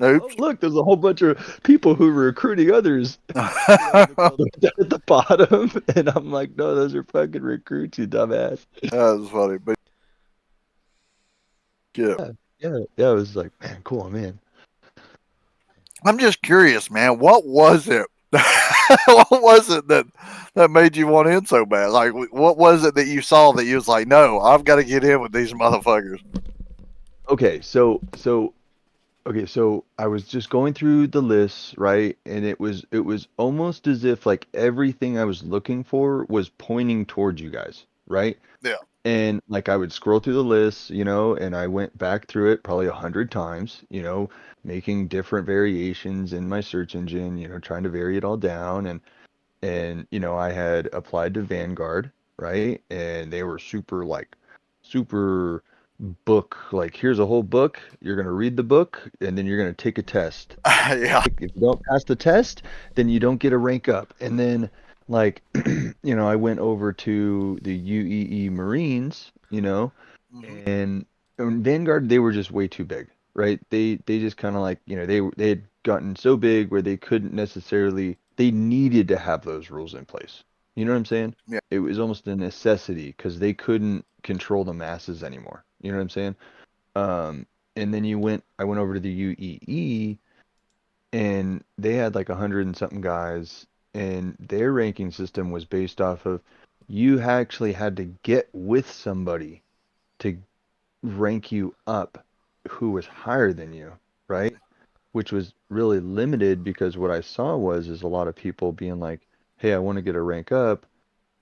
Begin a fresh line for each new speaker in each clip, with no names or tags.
Oh,
Oops.
look, there's a whole bunch of people who were recruiting others. At the bottom, and I'm like, no, those are fucking recruits, you dumbass.
That was funny, but yeah.
Yeah, yeah. It was like, man, cool, I'm in.
I'm just curious, man. What was it? What was it that made you want in so bad? Like, what was it that you saw that you was like, no, I've got to get in with these motherfuckers?
Okay, okay, so I was just going through the lists, right? And it was almost as if like everything I was looking for was pointing towards you guys, right?
Yeah.
And like I would scroll through the list, and I went back through it probably 100 times, making different variations in my search engine, trying to vary it all down. And I had applied to Vanguard, right? And they were super book, like here's a whole book, you're gonna read the book, and then you're gonna take a test.
Yeah.
If you don't pass the test, then you don't get a rank up. And then like I went over to the UEE Marines,
Hmm.
and Vanguard, they were just way too big, right? They just kind of like, they had gotten so big where they couldn't necessarily, they needed to have those rules in place. You know what I'm saying?
Yeah.
It was almost a necessity because they couldn't control the masses anymore. You know what I'm saying? And then I went over to the UEE, and they had like 100 and something guys, and their ranking system was based off of you actually had to get with somebody to rank you up who was higher than you, right? Which was really limited because what I saw is a lot of people being like, "Hey, I want to get a rank up,"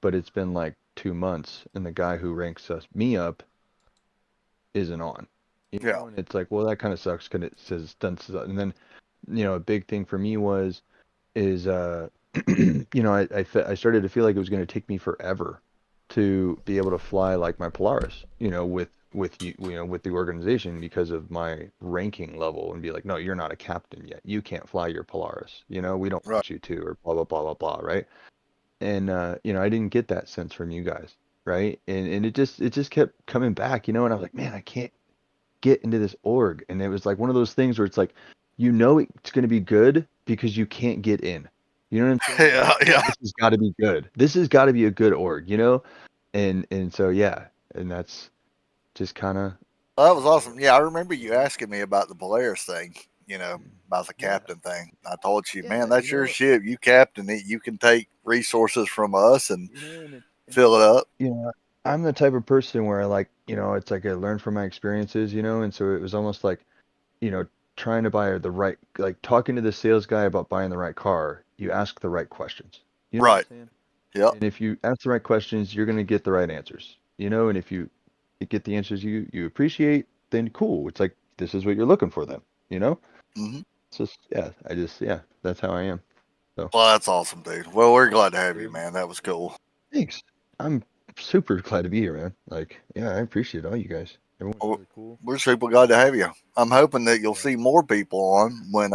but it's been like 2 months, and the guy who ranks me up isn't on.
Yeah.
And it's like, well, that kind of sucks because it says done. And then, a big thing for me is I started to feel like it was going to take me forever to be able to fly like my Polaris, with with the organization because of my ranking level, and be like, no, you're not a captain yet. You can't fly your Polaris. We don't
Right.
want you to, or blah blah blah blah blah, right? And I didn't get that sense from you guys, right? And it just kept coming back, and I was like, man, I can't get into this org. And it was like one of those things where it's like, it's going to be good because you can't get in. You know what I'm saying? You're
Yeah.
like, man,
Yeah.
this has got to be good. This has got to be a good org. And so yeah, and that's just kind of
Well, that was awesome. Yeah, I remember you asking me about the Polaris thing. About the
yeah,
captain thing. I told you, man,
yeah,
that's your ship. You captain it. You can take resources from us and
and
fill it up.
I'm the type of person where I like, it's like I learn from my experiences, and so it was almost like, you know, trying to buy the right, like talking to the sales guy about buying the right car, you ask the right questions. You know what I'm
Right.
saying?
Yep.
And if you ask the right questions, you're going to get the right answers. And if you get the answers you appreciate, then cool. It's like this is what you're looking for then, you know?
Hmm.
It's just yeah, that's how I am. So,
Well, that's awesome, dude. Well, we're glad to have you,
very
man. That was cool.
thanks. I'm super glad to be here, man. Like, yeah, I appreciate all you guys. Everyone's
Well,
really cool.
we're super glad to have you. I'm hoping that you'll
Yeah.
see more people on when.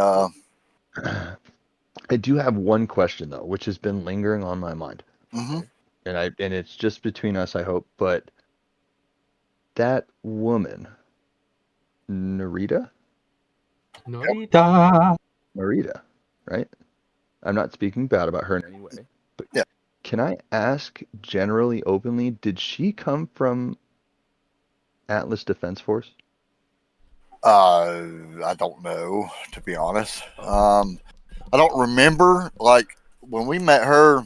I do have one question though, which has been lingering on my mind.
Hmm.
Okay. And it's just between us, I hope, but that woman, Narita?
Norita.
Marita, right? I'm not speaking bad about her in any way, but
Yeah.
can I ask generally openly, did she come from Atlas Defense Force?
I don't know, to be honest.
Okay.
I don't remember. Like when we met her,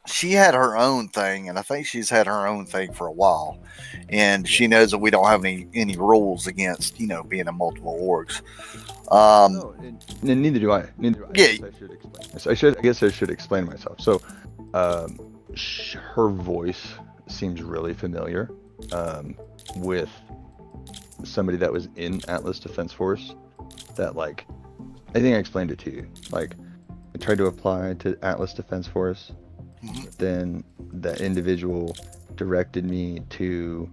she had her own thing, and I think she's had her own thing for a while. And
Yeah.
she knows that we don't have any rules against being in multiple orgs.
Oh
Um,
no, and neither do I. Neither do I. I
yeah,
guess I should explain myself. I guess I should explain myself. So, um, her voice seems really familiar, with somebody that was in Atlas Defense Force. That like, I think I explained it to you. Like, I tried to apply to Atlas Defense Force,
mhm,
but then the individual directed me to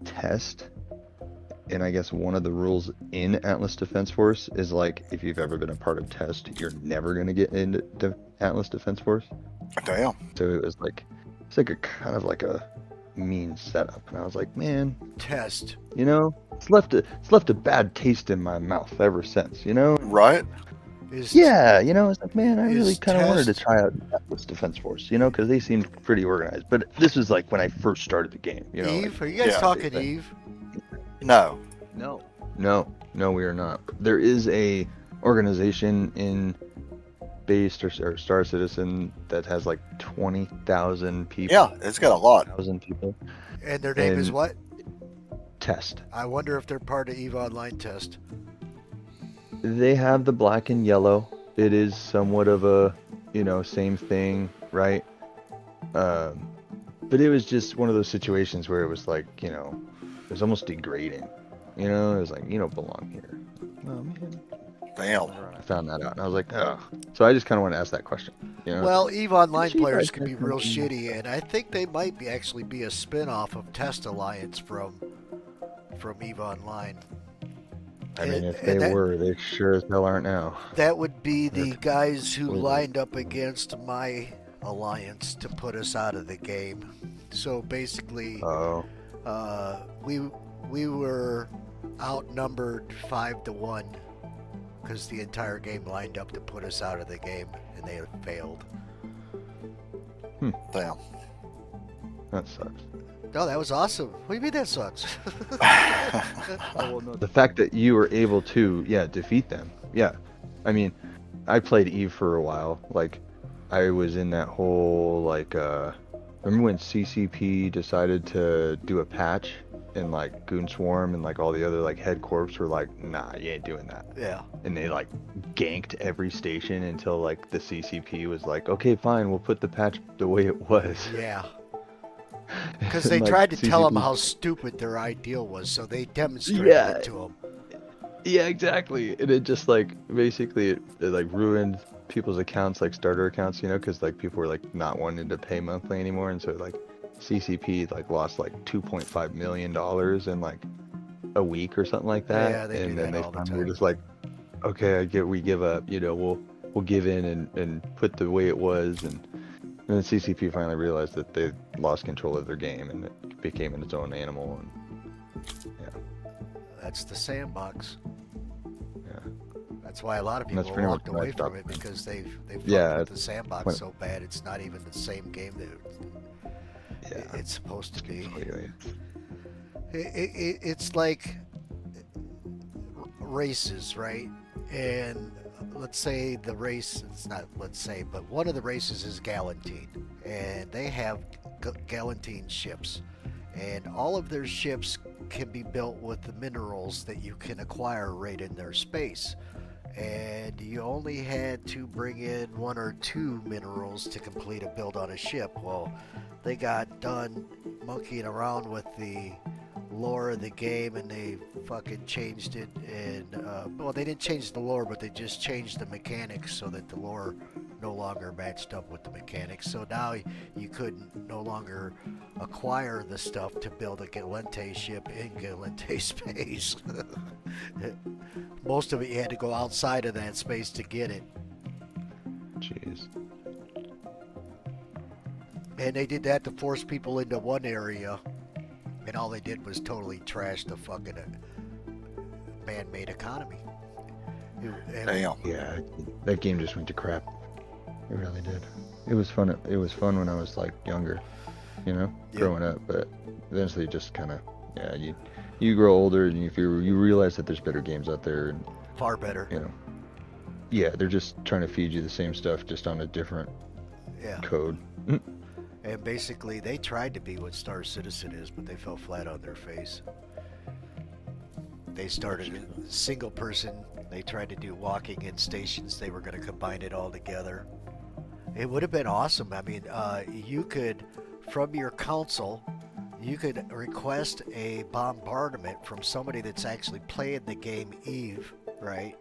test. And I guess one of the rules in Atlas Defense Force is like, if you've ever been a part of test, you're never gonna get into Atlas Defense Force.
damn.
So it was like, it's like a kind of like a mean setup. And I was like, man,
Test.
you know, it's left a bad taste in my mouth ever since, you know?
Right?
Is
Yeah, you know, it's like, man, I really
is
kind of wanted to
test-
try out Atlas Defense Force, you know, because they seemed pretty organized. But this was like when I first started the game, you know.
Eve? Are
Like,
you guys
Yeah.
talking Eve?
No.
no, we are not. There is a organization in Based or Star Citizen that has like 20,000 people.
Yeah, it's got a lot.
1,000 people.
And their name is
And-
what?
Test.
I wonder if they're part of Eve Online Test.
They have the black and yellow. It is somewhat of a, you know, same thing, right? But it was just one of those situations where it was like, you know, it was almost degrading. You know, it was like, you don't belong here. Oh man.
Damn.
I found that out, and I was like, ugh. So I just kind of want to ask that question. You know?
Well, Eve Online
She
players
does
can be
have
real
something.
shitty, and I think they might be actually be a spin-off of Test Alliance from Eve Online.
I mean,
And-
if they
and that-
were, they sure as hell aren't now.
That would be the
They're
guys who
totally-
lined up against my alliance to put us out of the game. So basically,
Oh,
we were outnumbered 5-1 because the entire game lined up to put us out of the game, and they had failed.
Damn.
that sucks.
No, that was awesome. What do you mean that sucks?
The fact that you were able to, yeah, defeat them. Yeah. I mean, I played Eve for a while. Like, I was in that whole, like, remember when CCP decided to do a patch and, like, Goon Swarm and, like, all the other, like, head corps were like, nah, you ain't doing that.
Yeah.
And they, like, ganked every station until, like, the CCP was like, okay, fine, we'll put the patch the way it was.
Yeah. Because
And,
they
like,
tried to tell them
CCP
how stupid their ideal was, so they demonstrated
Yeah.
it to them.
Yeah, exactly. And it just like basically it like ruined people's accounts, like starter accounts, you know, because like people were like not wanting to pay monthly anymore, and so like CCP like lost like $2.5 million in like a week or something like that.
Yeah, they do
and then
that
they
all the
finally were
time.
just like, okay, we give up, you know, we'll give in and put the way it was, and then CCP finally realized that they lost control of their game and it became its own animal, and
That's the sandbox.
yeah.
That's why a lot of
And that's
people
pretty
walked
much what I
away from
stopped
it
playing.
because they've
Yeah,
fucked with the sandbox
when-
so bad it's not even the same game that
Yeah.
it's supposed to be.
Completely.
It's like races, right? And let's say the race, it's not let's say, but one of the races is Galantine, and they have Galantine ships, and all of their ships can be built with the minerals that you can acquire right in their space. And you only had to bring in 1 or 2 minerals to complete a build on a ship. Well, they got done monkeying around with the lore of the game, and they fucking changed it. And well, they didn't change the lore, but they just changed the mechanics so that the lore no longer matched up with the mechanics. So now you could no longer acquire the stuff to build a Galente ship in Galente space. Most of it you had to go outside of that space to get it.
Jeez.
And they did that to force people into one area, and all they did was totally trash the fucking man-made economy. And
Damn.
Yeah, that game just went to crap. It really did. It was fun. It was fun when I was like younger, you know,
Yeah.
growing up. But eventually, just kind of, yeah, you grow older and you realize that there's better games out there, and
far better.
you know, yeah, they're just trying to feed you the same stuff, just on a different
Yeah.
code.
And basically, they tried to be what Star Citizen is, but they fell flat on their face. They started single person. They tried to do walking in stations. They were going to combine it all together. It would have been awesome. I mean, you could, from your console, you could request a bombardment from somebody that's actually playing the game Eve, right?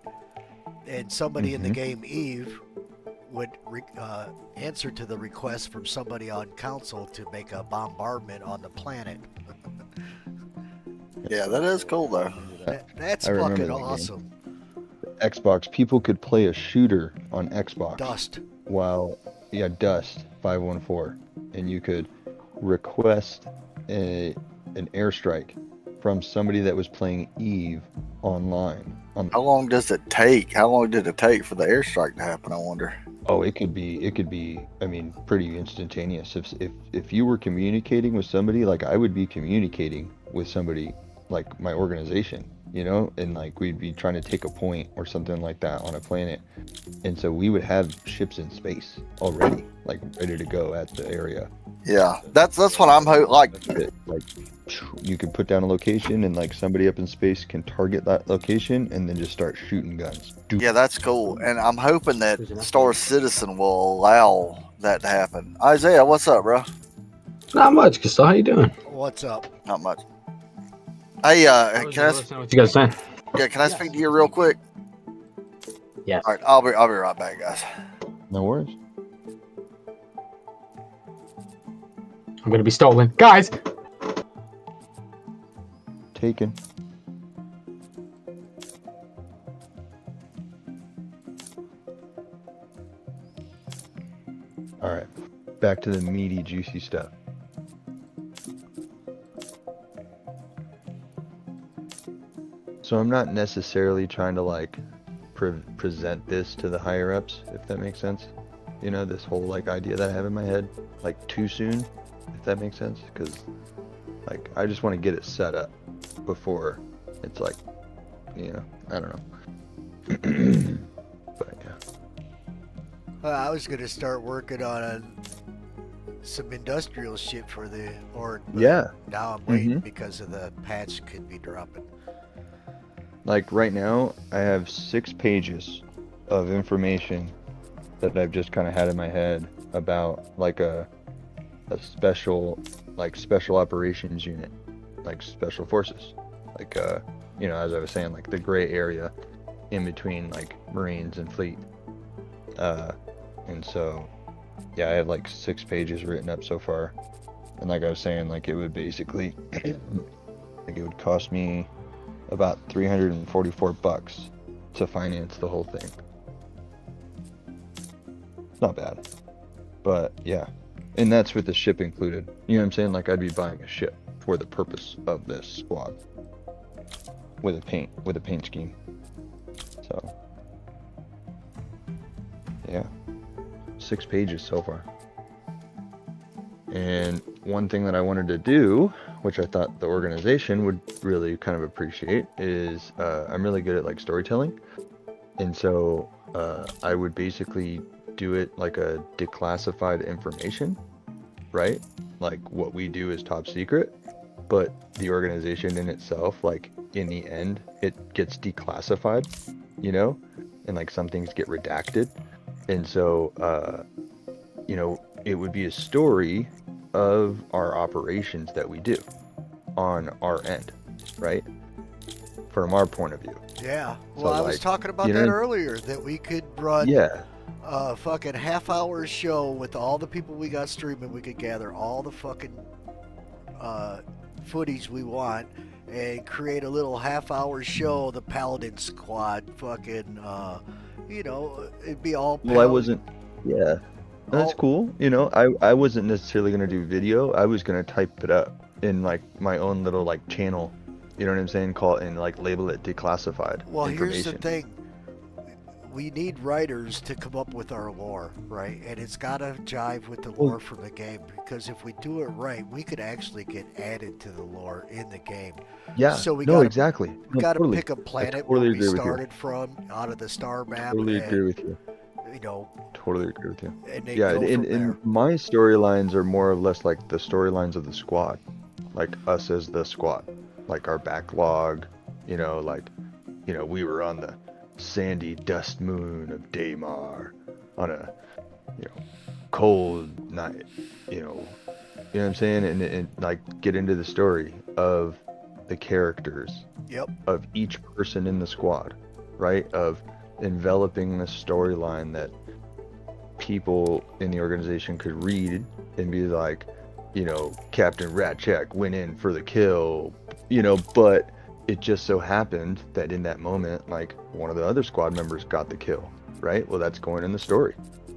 And somebody in the game Eve would answer to the request from somebody on console to make a bombardment on the planet.
Yeah, that is cool though.
That's
I remember
fucking
that game.
awesome.
Xbox, people could play a shooter on Xbox.
Dust.
While, yeah, Dust 514, and you could request an airstrike from somebody that was playing Eve online.
How long does it take? How long did it take for the airstrike to happen? I wonder.
Oh, it could be, I mean, pretty instantaneous. If you were communicating with somebody, like I would be communicating with somebody like my organization, you know, and like we'd be trying to take a point or something like that on a planet. And so we would have ships in space already, like ready to go at the area.
Yeah, that's what I'm like.
Like you could put down a location and like somebody up in space can target that location and then just start shooting guns.
Yeah, that's cool, and I'm hoping that Star Citizen will allow that to happen. Isaiah, what's up, bro?
Not much, Castle. How you doing?
What's up?
Not much. Hey,
I was
can I?
just listening to what you guys saying?
Yeah, can I speak to you real quick?
Yes.
All right, I'll be right back, guys.
No worries.
I'm gonna be stolen, guys.
Taken. All right, back to the meaty, juicy stuff. So I'm not necessarily trying to like present this to the higher ups, if that makes sense. You know, this whole like idea that I have in my head, like too soon, if that makes sense. Because like I just want to get it set up before it's like, you know, I don't know. But yeah.
I was gonna start working on some industrial shit for the Horde. But
Yeah.
Now I'm waiting because of the patch could be dropping.
Like right now, I have 6 pages of information that I've just kind of had in my head about like a special operations unit, like special forces, like you know, as I was saying, like the gray area in between like Marines and Fleet. And so yeah, I have like 6 pages written up so far, and like I was saying, like it would basically like it would cost me about $344 to finance the whole thing. It's not bad, but yeah, and that's with the ship included. You know what I'm saying? Like I'd be buying a ship for the purpose of this squad with a paint scheme. So yeah, 6 pages so far. And one thing that I wanted to do, which I thought the organization would really kind of appreciate, is I'm really good at like storytelling, and so I would basically do it like a declassified information, right? Like what we do is top secret, but the organization in itself, like in the end, it gets declassified, you know, and like some things get redacted, and so you know, it would be a story of our operations that we do on our end, right? From our point of view.
Yeah.
So,
Well, I was
like,
talking about
you
that
know-
earlier, that we could run
Yeah,
a fucking half-hour show with all the people we got streaming. We could gather all the fucking footage we want and create a little half-hour show. The Paladin Squad, fucking, you know, it'd be all.
well, I wasn't, yeah, that's
Oh.
cool. You know, I wasn't necessarily going to do video. I was going to type it up in like my own little like channel, you know what I'm saying? Call it and like label it declassified
Well,
information.
here's the thing. We need writers to come up with our lore, right? And it's got to jive with the lore from the game, because if we do it right, we could actually get added to the lore in the game.
Yeah,
So we
no,
gotta-
exactly.
We
No,
got to
totally.
pick a planet
totally
where we
agree with you.
started from, out of the star map,
Totally
and,
agree with you.
you know,
Totally agree with you.
and they
Yeah,
go from there.
and my storylines are more or less like the storylines of the squad, like us as the squad, like our backlog, you know, like, you know, we were on the sandy dust moon of Daymar on a, you know, cold night, you know what I'm saying, and like get into the story of the characters
Yep.
of each person in the squad, right? Of enveloping the storyline that people in the organization could read and be like, you know, Captain Ratchak went in for the kill, you know, but it just so happened that in that moment, like one of the other squad members got the kill, right? Well, that's going in the story.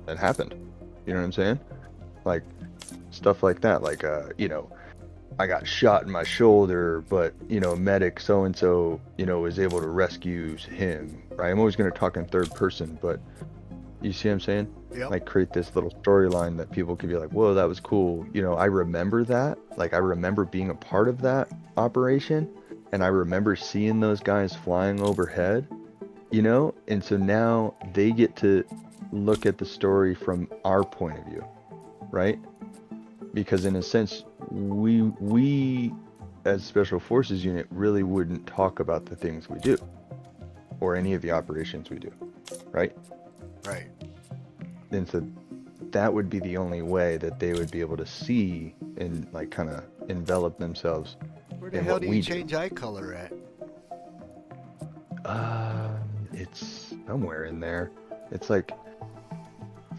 That happened. You know what I'm saying? Like stuff like that. Like, you know, I got shot in my shoulder, but medic so and so, was able to rescue him, right? I'm always going to talk in third person, but you see what I'm saying?
Yep.
Like create this little storyline that people could be like, whoa, that was cool. I remember that. Like I remember being a part of that operation, and I remember seeing those guys flying overhead, and so now they get to look at the story from our point of view, right? Because in a sense, we as special forces unit really wouldn't talk about the things we do or any of the operations we do, right?
Right.
And so that would be the only way that they would be able to see and like kind of envelop themselves
Where the
in
hell
what
do
we
you
do.
change eye color at?
It's somewhere in there. It's like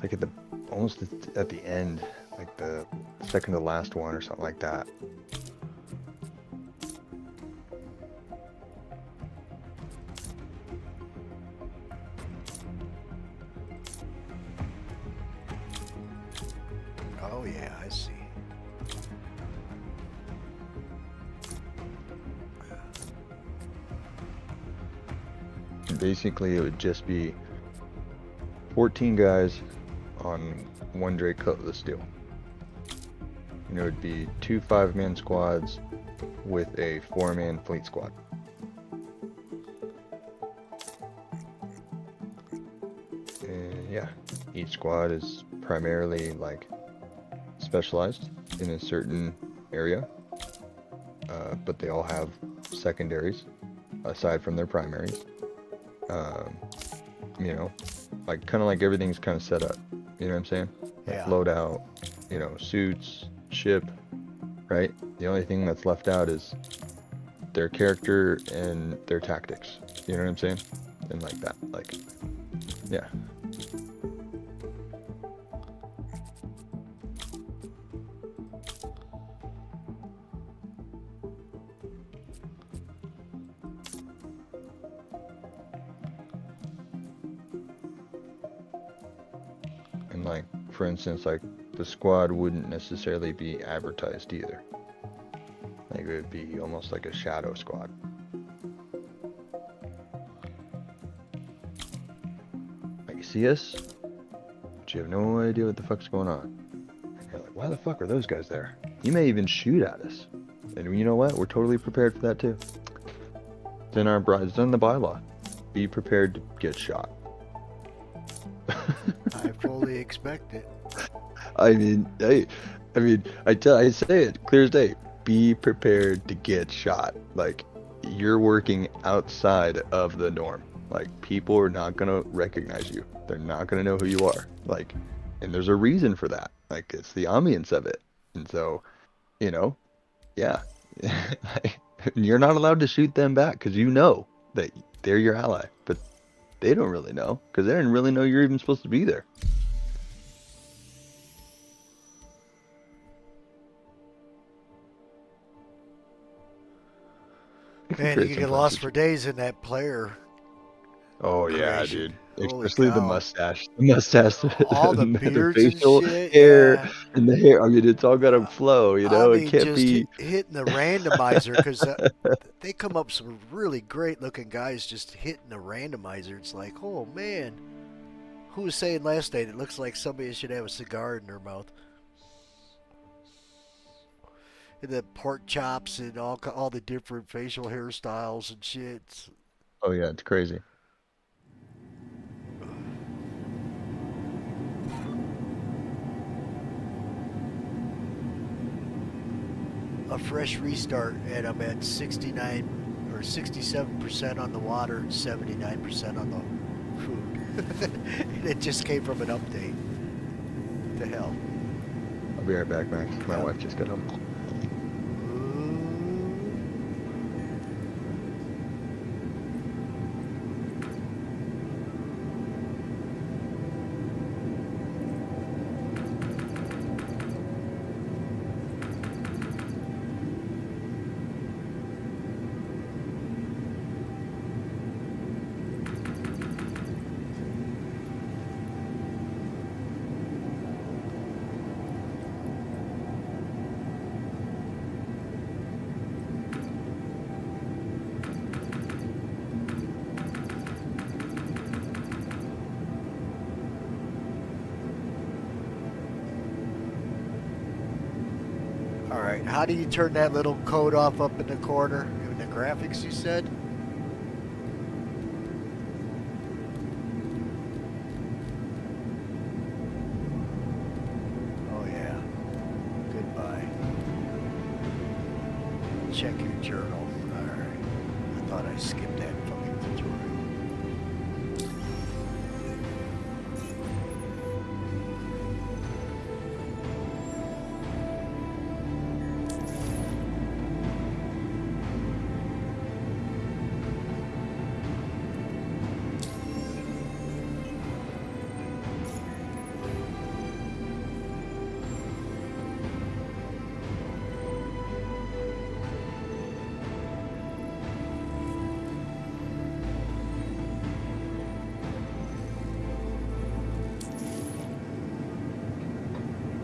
at the almost at the end, like the second to last one or something like that.
Oh yeah, I see.
Basically, it would just be 14 guys on one Drake Cutlass steel. It would be 2 5-man squads with a 4-man fleet squad. And yeah, each squad is primarily like specialized in a certain area, but they all have secondaries aside from their primaries. Like kind of like everything's kind of set up. You know what I'm saying? Like
Yeah.
loadout, suits, ship, right? The only thing that's left out is their character and their tactics. You know what I'm saying? And like that, like, yeah. And like, for instance, like the squad wouldn't necessarily be advertised either. Like it would be almost like a shadow squad. Like you see us, but you have no idea what the fuck's going on. And you're like, why the fuck are those guys there? You may even shoot at us. And you know what? We're totally prepared for that too. It's in it's in the bylaw. Be prepared to get shot.
I fully expect it.
I say it clear as day. Be prepared to get shot. Like, you're working outside of the norm. Like, people are not gonna recognize you. They're not gonna know who you are. Like, and there's a reason for that. Like, it's the ambience of it. And so, yeah. You're not allowed to shoot them back because you know that they're your ally. But they don't really know because they didn't really know you're even supposed to be there.
Man, you can get lost for days in that player.
Oh yeah,
creation.
dude.
Holy
Especially the
cow.
mustache. The mustache,
All the
the
beards
facial
and shit.
hair,
Yeah.
and the hair. I mean, it's all got to flow. It can't
just
be.
hitting the randomizer because they come up some really great looking guys just hitting the randomizer. It's like, oh man, who was saying last night it looks like somebody should have a cigar in their mouth? And the pork chops and all the different facial hairstyles and shit.
Oh yeah, it's crazy.
A fresh restart, and I'm at 69 or 67% on the water and 79% on the food. And it just came from an update. What the hell?
I'll be right back, Max. My wife just got home.
right. How do you turn that little code off up in the corner in the graphics? You said. Oh yeah. Goodbye. Check your journal. All right. I thought I skipped that fucking tutorial.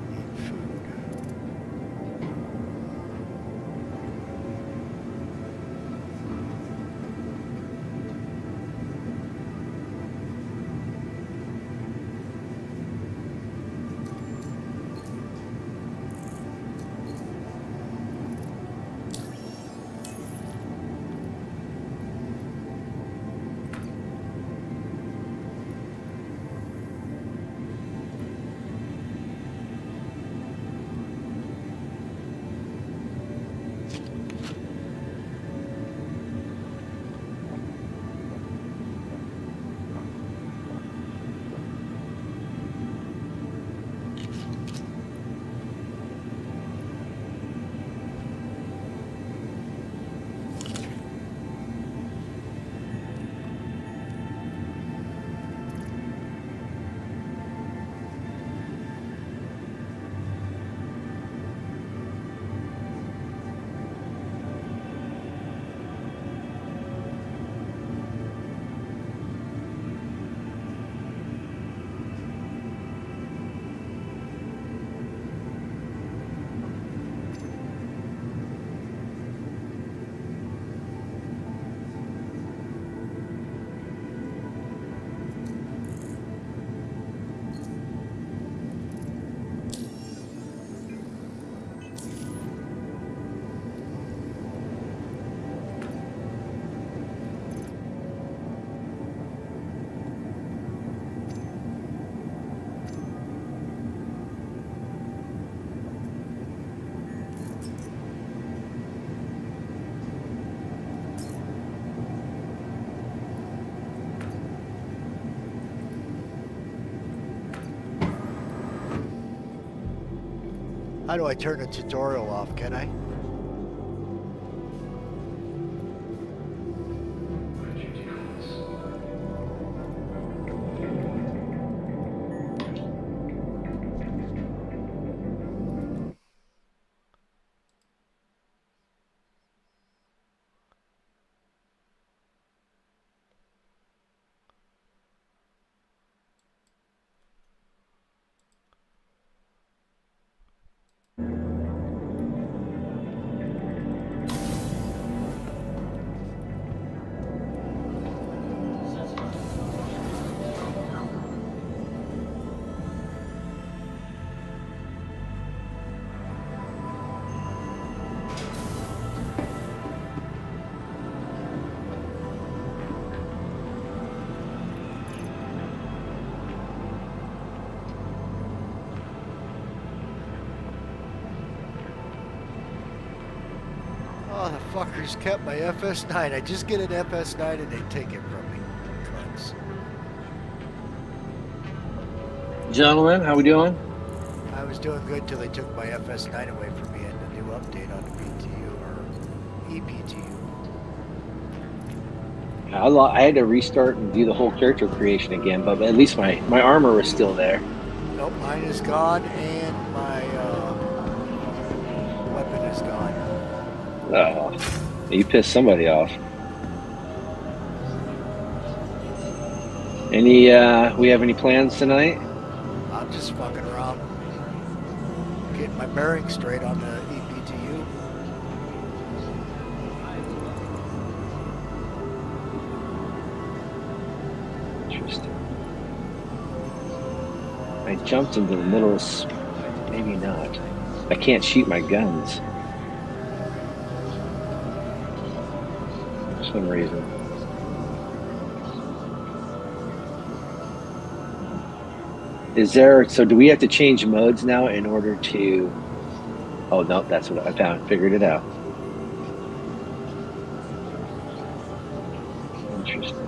Eat food. How do I turn the tutorial off? Can I? Oh, the fuckers kept my FS9. I just get an FS9 and they take it from me. Cunts.
Gentlemen, how we doing?
I was doing good till they took my FS9 away from me in the new update on the BTU or EPTU.
I had to restart and do the whole character creation again, but at least my armor was still there.
Nope, mine is gone and my weapon is gone.
Oh, you pissed somebody off. We have any plans tonight?
I'm just fucking around, getting my bearings straight on the EPTU.
Interesting. I jumped into the middle of... Maybe not. I can't shoot my guns. some reason. Is there, so do we have to change modes now in order to, oh no, that's what I found, figured it out. Interesting.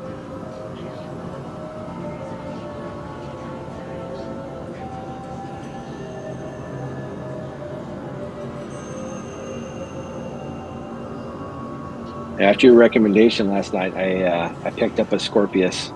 After your recommendation last night, I picked up a Scorpius.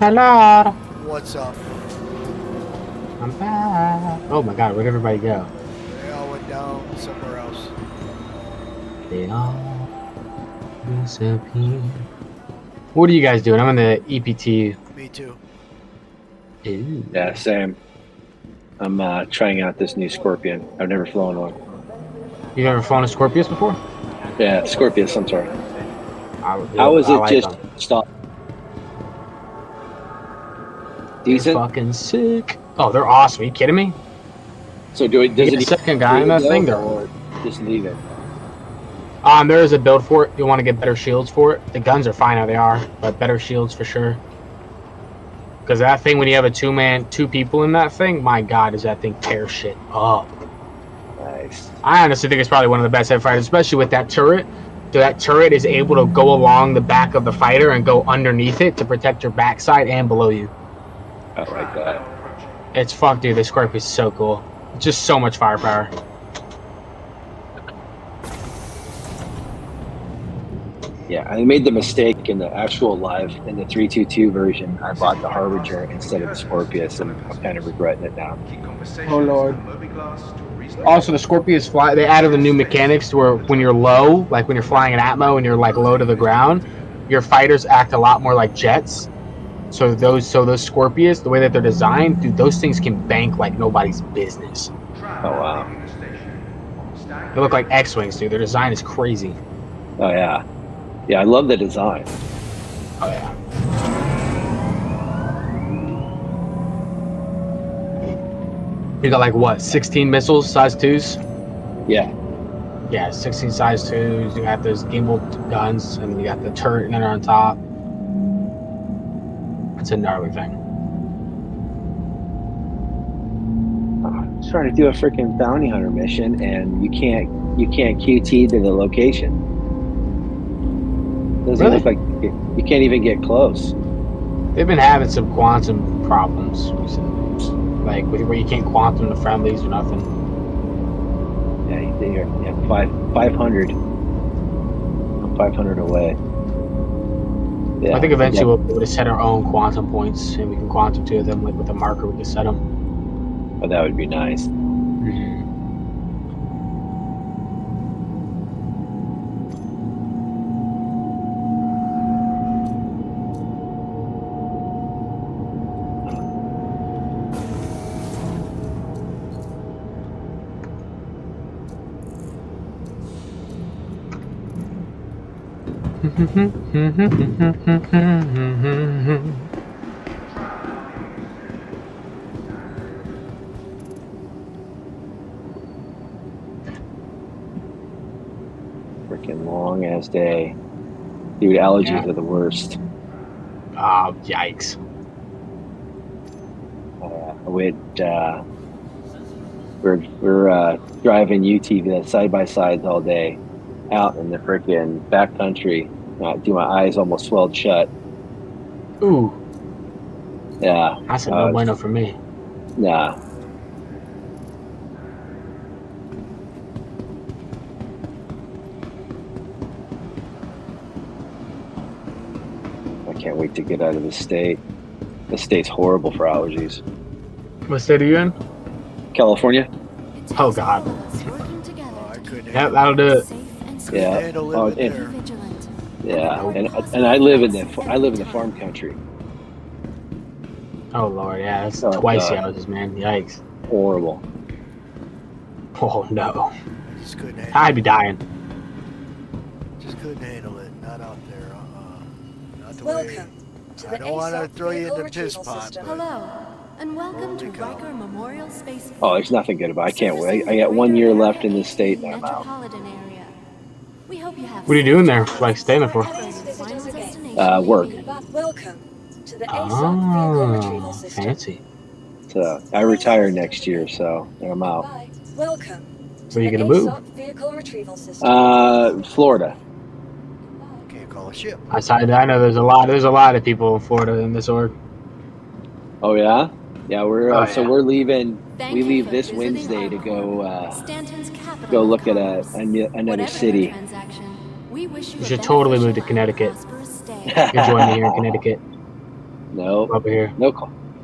Hello.
What's up?
I'm back. Oh my god, where'd everybody go?
They all went down somewhere else.
They all disappear. What are you guys doing? I'm in the EPTU.
Me too.
Ooh.
Yeah, same. I'm trying out this new Scorpion. I've never flown one.
You ever flown a Scorpius before?
Yeah, Scorpius, I'm sorry.
How
was it just stop?
They're
Decent?
fucking sick. Oh, they're awesome. Are you kidding me?
So does
You
it
get a
need
second guy in that
to
thing?
go,
They're
or just leave it?
There is a build for it. You want to get better shields for it. The guns are fine how they are, but better shields for sure. Because that thing, when you have a two people in that thing, my god, does that thing tear shit up.
Nice.
I honestly think it's probably one of the best head fighters, especially with that turret. So that turret is able to go along the back of the fighter and go underneath it to protect your backside and below you.
I like that.
It's fuck, dude. This Scorpius is so cool. Just so much firepower.
Yeah, I made the mistake in the actual live, in the 322 version. I bought the Harbinger instead of the Scorpius, and I'm kind of regretting it now.
Oh lord. Also, the Scorpius fly. They added the new mechanics to where when you're low, like when you're flying an Atmo and you're like low to the ground, your fighters act a lot more like jets. So those Scorpius, the way that they're designed, dude, those things can bank like nobody's business.
Oh, wow.
They look like X-wings, dude. Their design is crazy.
Oh, yeah. Yeah, I love the design.
Oh yeah. You got like what, 16 missiles, size 2s?
Yeah.
Yeah, 16 size 2s. You got those gimbal guns, and you got the turret gunner on top. It's a gnarly thing.
I'm trying to do a freaking bounty hunter mission, and you can't QT to the location. Doesn't
Really?
look like you can't even get close.
They've been having some quantum problems recently. Like where you can't quantum the friendlies or nothing.
Yeah, 500. I'm 500 away. Yeah,
I think eventually we'll be able to set our own quantum points, and we can quantum to them like with a marker. We can set them.
Oh, that would be nice. Freaking long ass day. Dude, allergies
Yeah.
are the worst.
Oh, yikes.
We're driving UTV side by sides all day out in the freaking backcountry. My eyes almost swelled shut.
Ooh,
Yeah.
that's a no bueno for me.
Nah. I can't wait to get out of this state. This state's horrible for allergies.
What state are you in?
California?
Oh, God.
Oh, I couldn't
Yep,
handle
that'll
it.
do it.
Couldn't
Yeah.
handle
Oh,
living there.
yeah.
Nope.
And I live in the farm country.
Oh, Lord, yeah, that's
Oh,
twice the
God.
allergies, man. Yikes.
Horrible.
Oh, no.
I just couldn't handle
I'd be dying.
Just couldn't handle it. Not out there. Not the
Welcome
way.
to
I
the
don't want to
ASOP
throw you in
vehicle
the piss
retrieval
pot,
system.
but
Hello, and welcome to
Holy cow.
Riker Memorial Spaceport.
Oh, there's nothing good about it. I can't wait.
Servicing
I
the
got 1
greater
year
Area
left in this
18
state and I'm out.
metropolitan area. We hope you have
What are you
safe
doing there?
travels
Like, staying there for?
wherever
Please
your
visit
final
us again.
destination
Work.
may be.
Welcome to the ASOP vehicle retrieval
Oh,
system.
fancy.
So I retire next year, so I'm out.
Goodbye. Welcome to
Where you
the
gonna move?
ASOP vehicle retrieval system.
Florida.
can't call a ship.
I know there's a lot of people in Florida in this org.
Oh yeah, yeah.
Oh,
So
yeah.
we're leaving.
Thank
We
you
leave
for
this
visiting
Wednesday to
our
go
corp, Stanton's capital
go
of
look at
commerce.
another
Whatever your
city.
transaction, we wish you
You
a
should totally move to
beneficial and
Connecticut.
prosperous stay.
You can join me here in Connecticut.
No,
Over here.
no.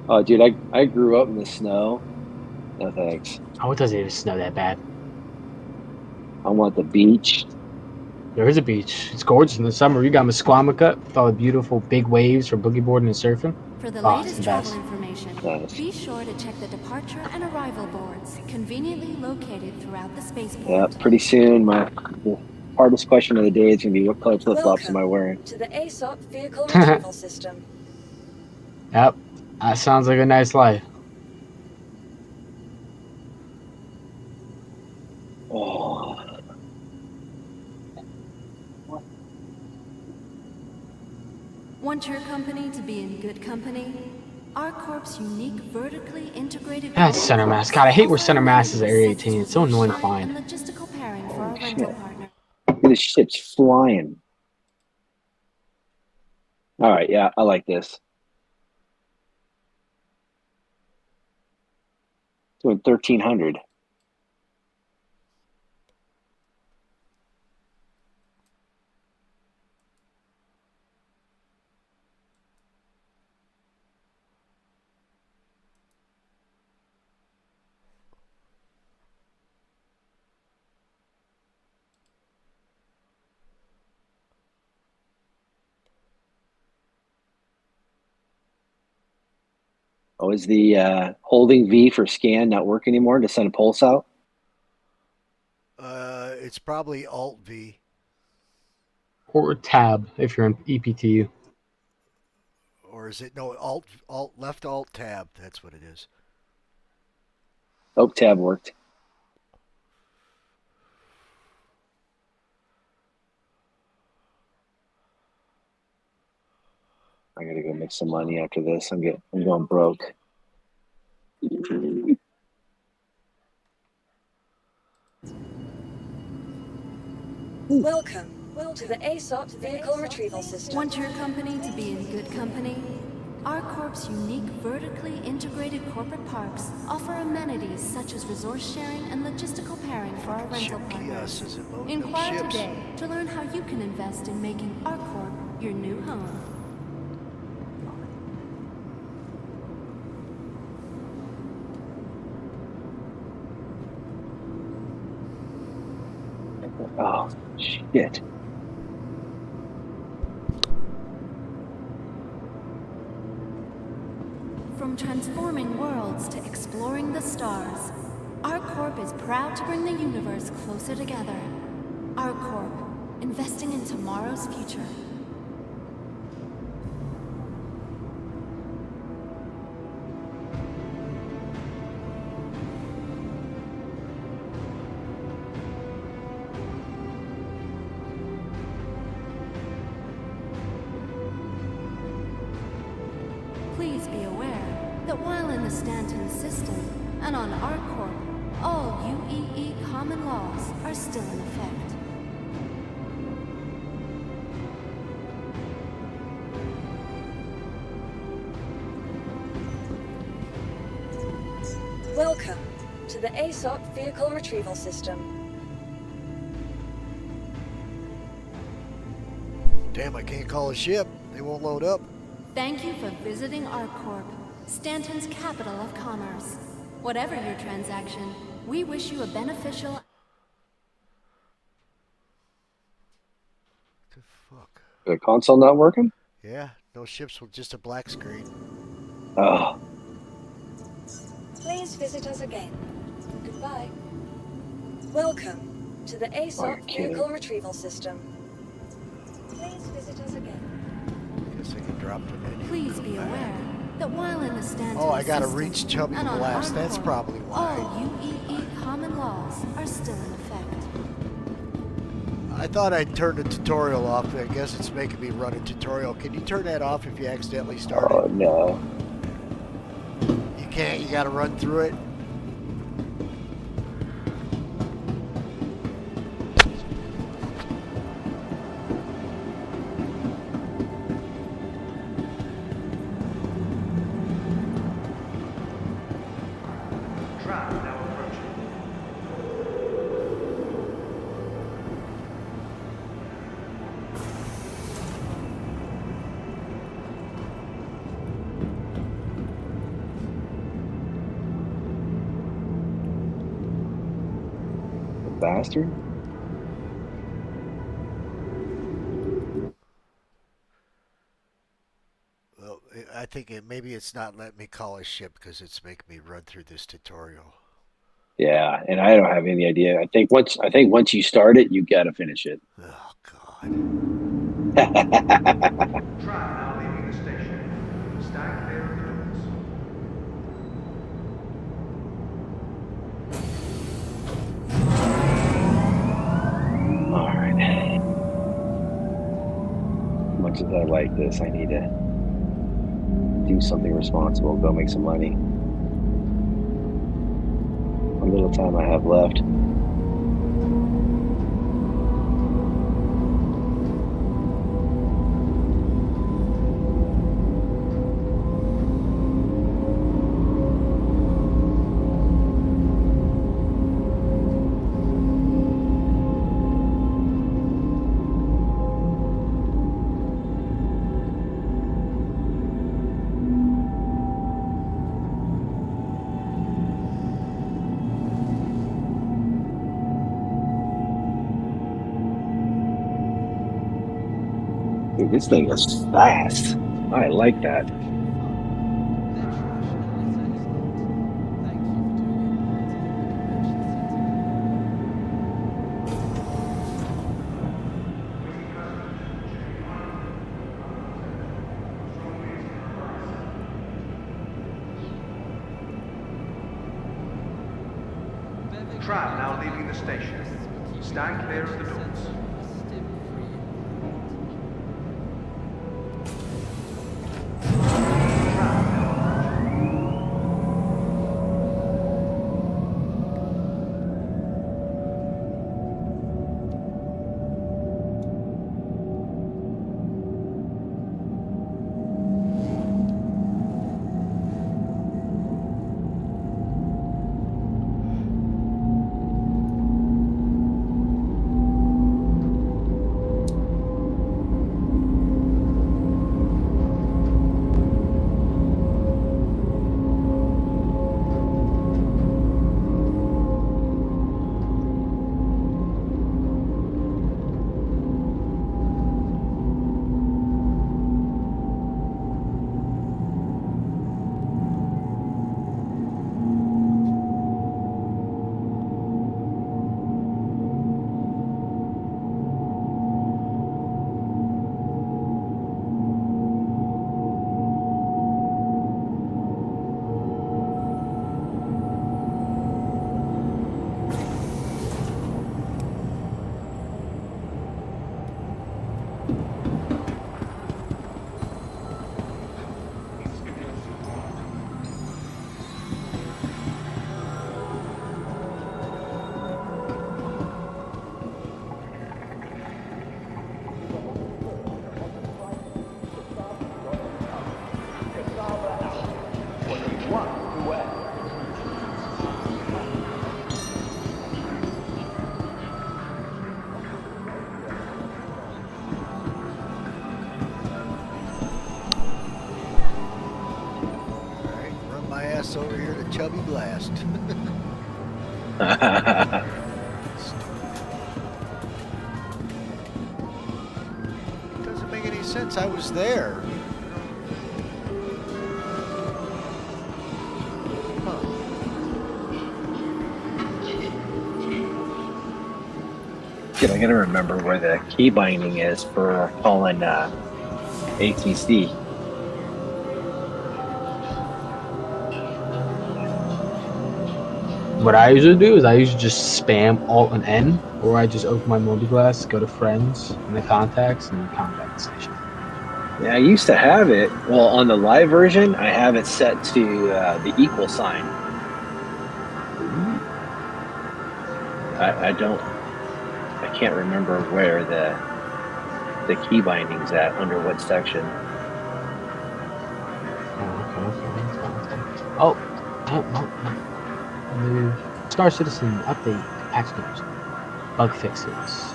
Oh, dude, I grew up in the snow. No thanks.
Oh, it doesn't even snow that bad.
I want the beach.
There is a beach. It's gorgeous in the summer. You got Musquamacut with all the beautiful big waves for boogie boarding and surfing.
For the
Oh, it's
latest
the
travel
best.
information,
Nice.
be sure to check the departure and arrival boards conveniently located throughout the
Yeah,
spaceport.
pretty soon. The hardest question of the day is gonna be what color flip flops am I
Welcome
wearing?
to the ASOP vehicle retrieval system.
Yep. That sounds like a nice life.
Oh,
Want your company to be in good company? Our Corp's unique vertically integrated.
That's center mass. God, I hate where center mass is at Area 18. It's so annoying to
And
find.
logistical pairing for our
Holy
rental
shit.
partner.
this ship's flying. All right, yeah, I like this. Doing 1,300. Oh, is the holding V for scan not work anymore to send a pulse out?
It's probably Alt V.
Or tab if you're in EPTU.
Or is it no Alt left Alt tab? That's what it is.
Oh, tab worked. I gotta go make some money after this. I'm going broke.
Welcome to the ASOP vehicle retrieval system.
Want your company to be in good company? Our Corp's unique vertically integrated corporate parks offer amenities such as resource sharing and logistical pairing for our rental
Ship
partners.
kiosks and loading them
Inquire
ships.
today to learn how you can invest in making our Corp your new home.
Oh, shit.
From transforming worlds to exploring the stars, our Corp is proud to bring the universe closer together. Our Corp, investing in tomorrow's future. Please be aware that while in the Stanton system and on ArcCorp, all UEE common laws are still in effect.
Welcome to the ASOC Vehicle Retrieval System.
Damn, I can't call a ship. They won't load up.
Thank you for visiting ArcCorp, Stanton's capital of commerce. Whatever your transaction, we wish you a beneficial...
The fuck?
The console not working?
Yeah, no ships with just a black screen.
Oh,
Please visit us again. Goodbye. Welcome to the
Oh, you're
ASOC
kidding.
Vehicle Retrieval System. Please visit us again.
Guess I can drop the menu.
Please be aware that while in the Stanton
Oh, I gotta
system
reach Chubby
and on
Blast. That's
ArcCorp,
probably why.
all UEE common laws are still in effect.
I thought I'd turn the tutorial off. I guess it's making me run a tutorial. Can you turn that off if you accidentally start
oh
it?
no.
You can't. You gotta run through it.
Trap now approaching.
The bastard.
Well, I think maybe it's not letting me call a ship because it's making me run through this tutorial.
Yeah, and I don't have any idea. I think once you start it, you gotta finish it.
Oh God.
Trap now leaving the station. Stand clear of the doors.
All right. As much as I like this, I need to do something responsible. Go make some money. What little time I have left. Dude, this thing is fast. I like that.
Trap now leaving the station. Stand clear of the doors. Trap now approaching.
Chubby Blast. It doesn't make any sense. I was there. Huh.
Shit, I gotta remember where the key binding is for calling ATC.
What I usually do is I usually just spam Alt and N, or I just open my multi-glass, go to Friends and the contacts, and contact the station.
Yeah, I used to have it. Well, on the live version, I have it set to the equal sign. I don't. I can't remember where the key binding's at under what section.
Oh, New Star Citizen update patch notes, bug fixes.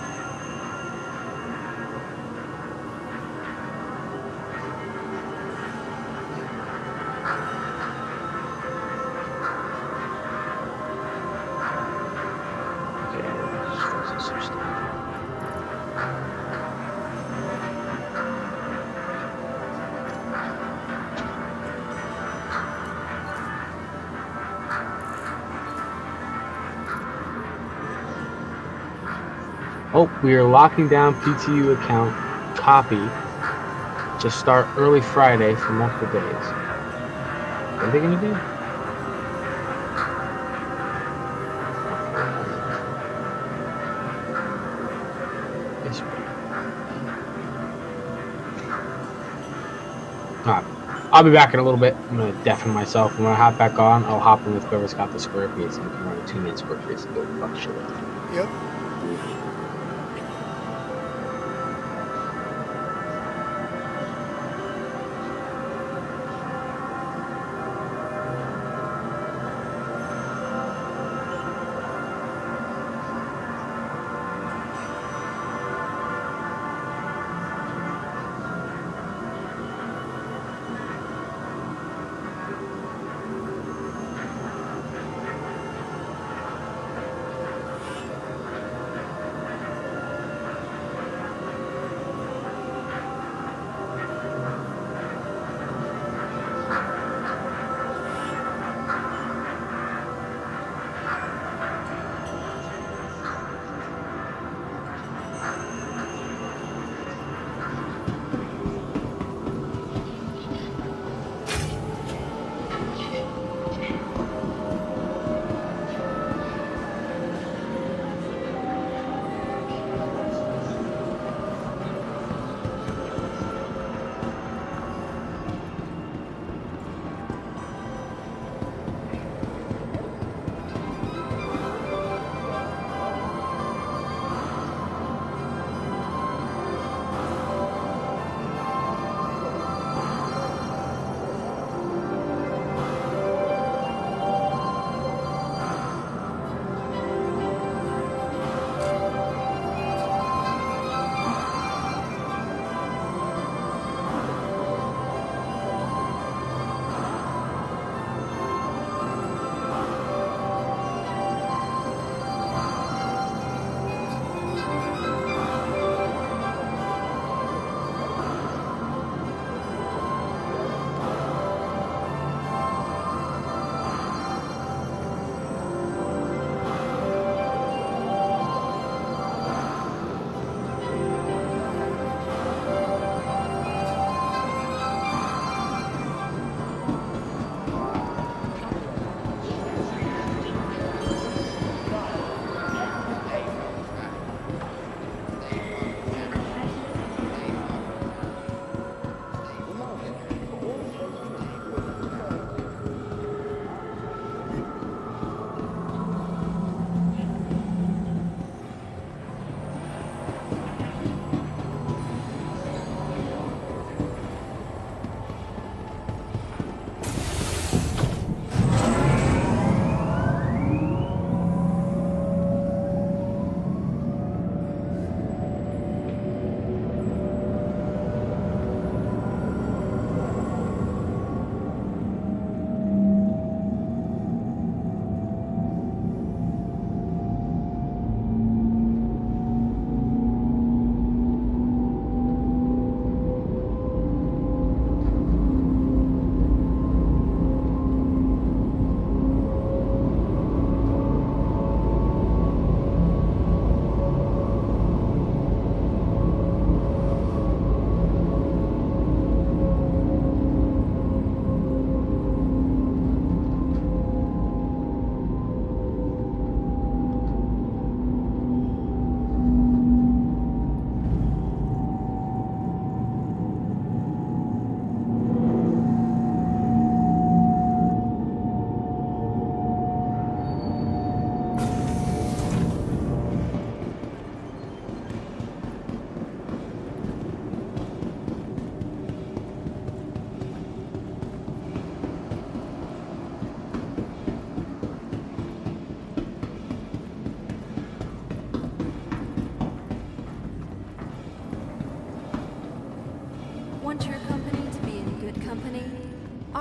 Oh, we are locking down PTU account copy to start early Friday for multiple days. What are they going to do? Alright, I'll be back in a little bit. I'm going to deafen myself. When I hop back on, I'll hop in with whoever's got the Scorpius and we can run a 2-minute Scorpius and go fuck shit with them.
Yep.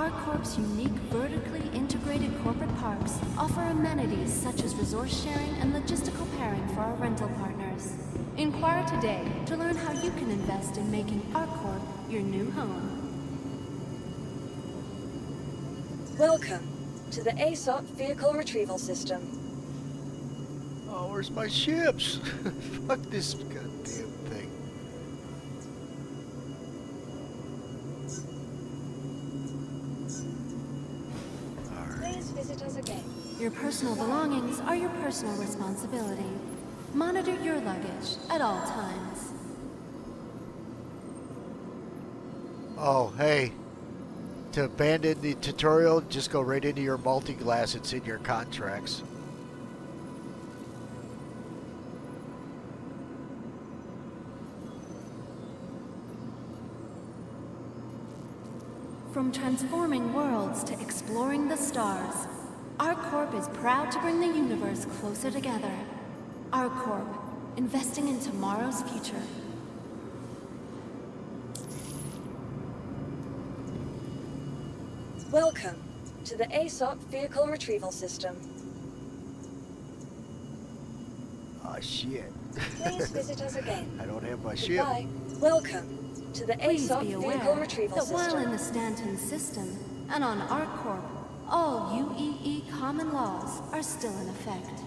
Our Corp's unique vertically integrated corporate parks offer amenities such as resource sharing and logistical pairing for our rental partners. Inquire today to learn how you can invest in making our Corp your new home.
Welcome to the ASOP Vehicle Retrieval System.
Oh, where's my ships? Fuck this goddamn thing.
Please visit us again.
Your personal belongings are your personal responsibility. Monitor your luggage at all times.
Oh, hey. To abandon the tutorial, just go right into your multi-glass. It's in your contracts.
From transforming worlds to exploring the stars, our Corp is proud to bring the universe closer together. Our Corp, investing in tomorrow's future.
Welcome to the ASOP Vehicle Retrieval System.
Oh, shit.
Please visit us again.
I don't have my ship.
Goodbye. Welcome to the
Please
ASOP
be
Vehicle
aware
Retrieval
that while in
System.
the Stanton system and on our Corp, all UEE common laws are still in effect.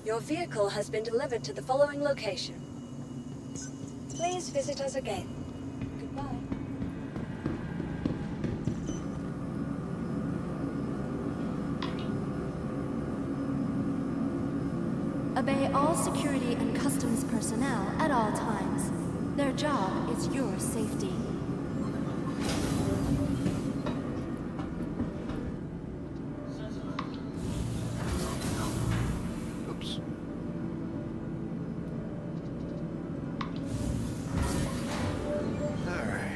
Your vehicle has been delivered to the following location. Please visit us again. Goodbye.
Obey all security and customs personnel at all times. Their job is your safety.
Oops. All right.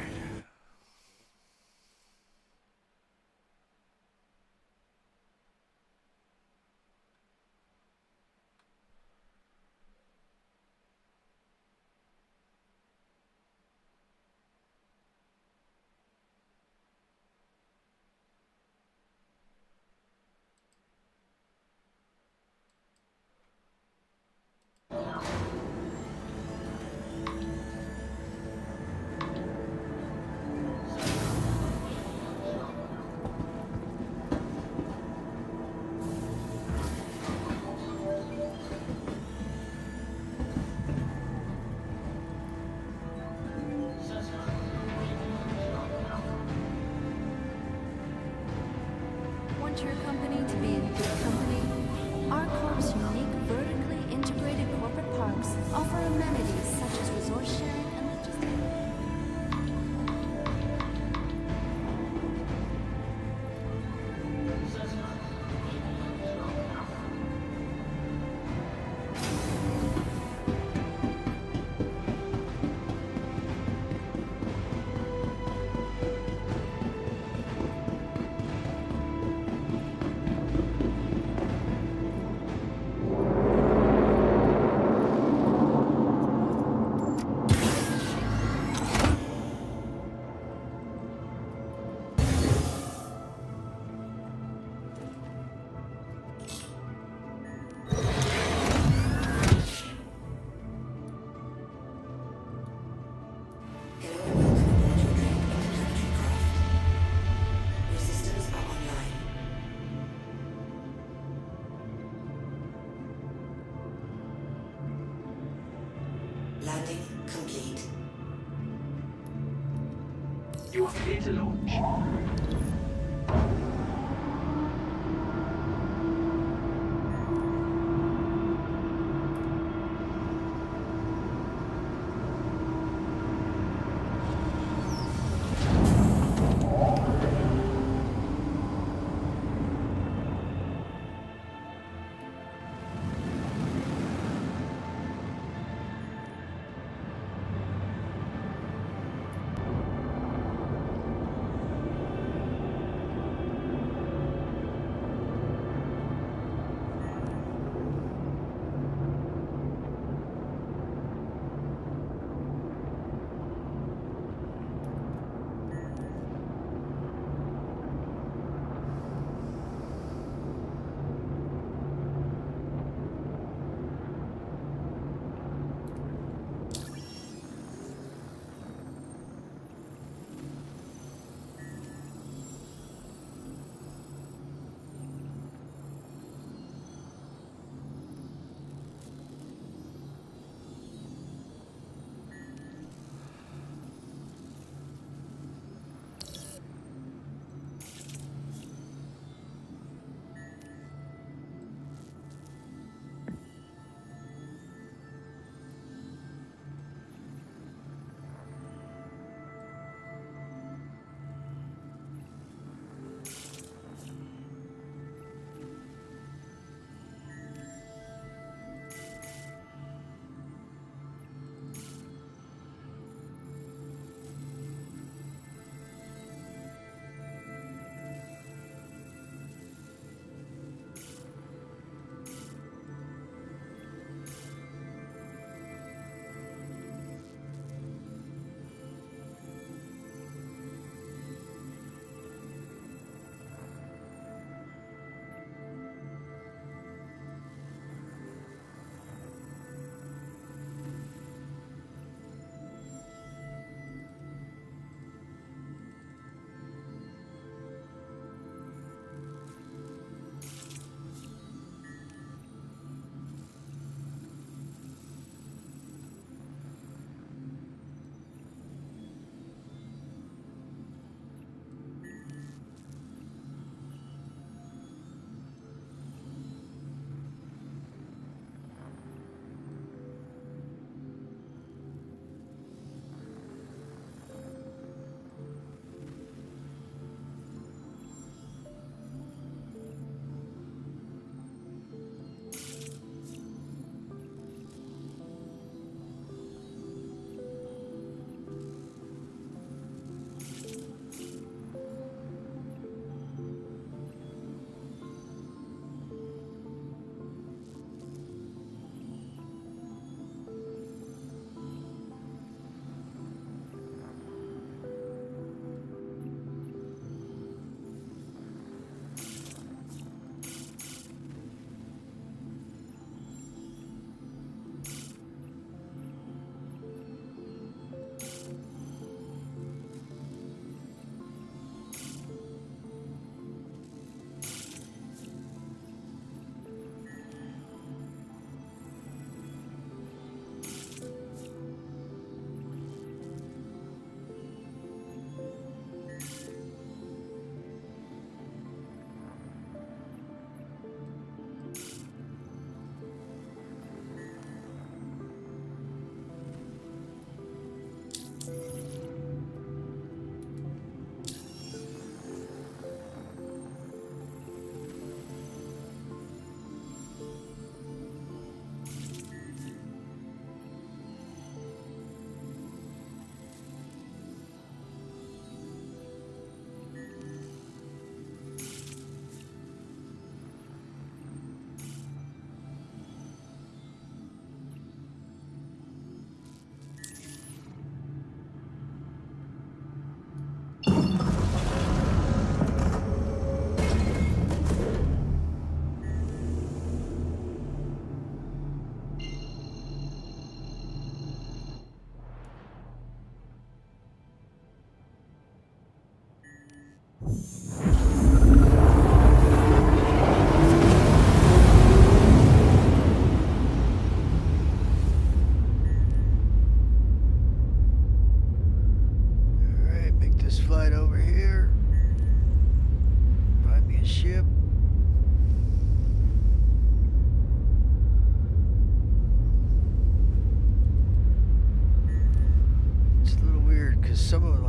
Want your company to be in good company? Our Corp's unique vertically integrated corporate parks offer amenities such as resource sharing and logistics.
Landing complete.
You are clear to launch.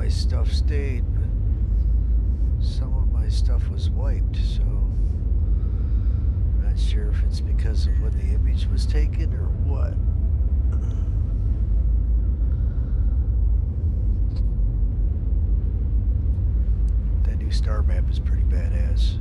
my stuff stayed, but some of my stuff was wiped, so not sure if it's because of when the image was taken or what. That new star map is pretty badass.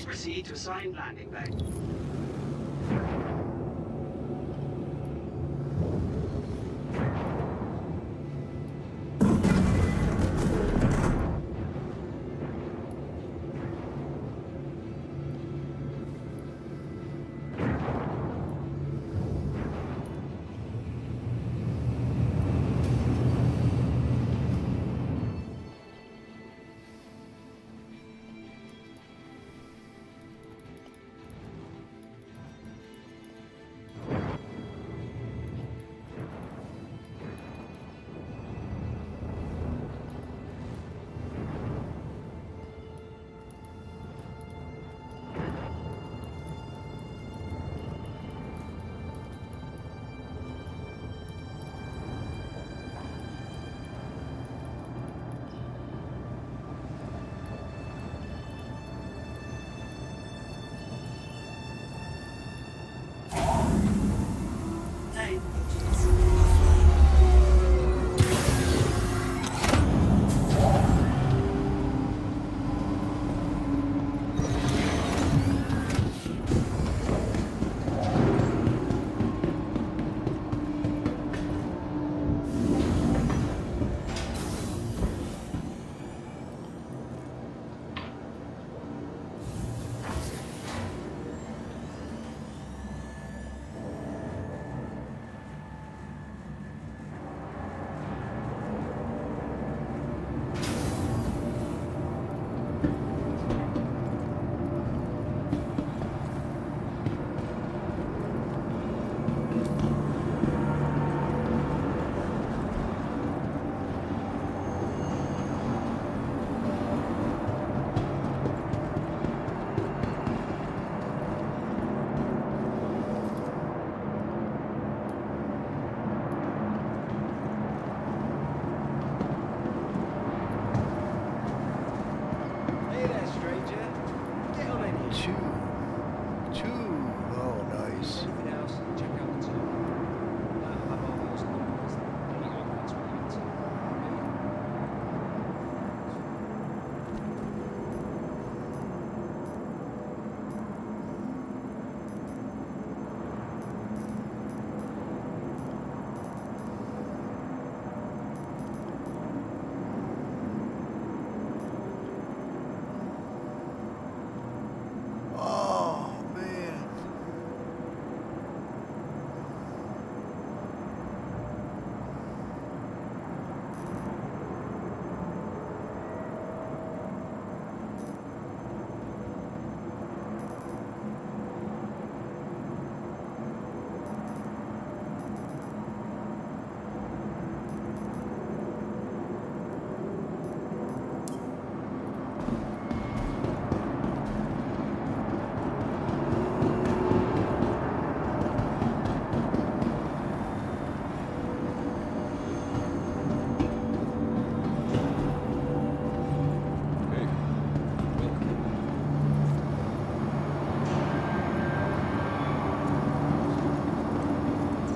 proceed to assigned landing bay.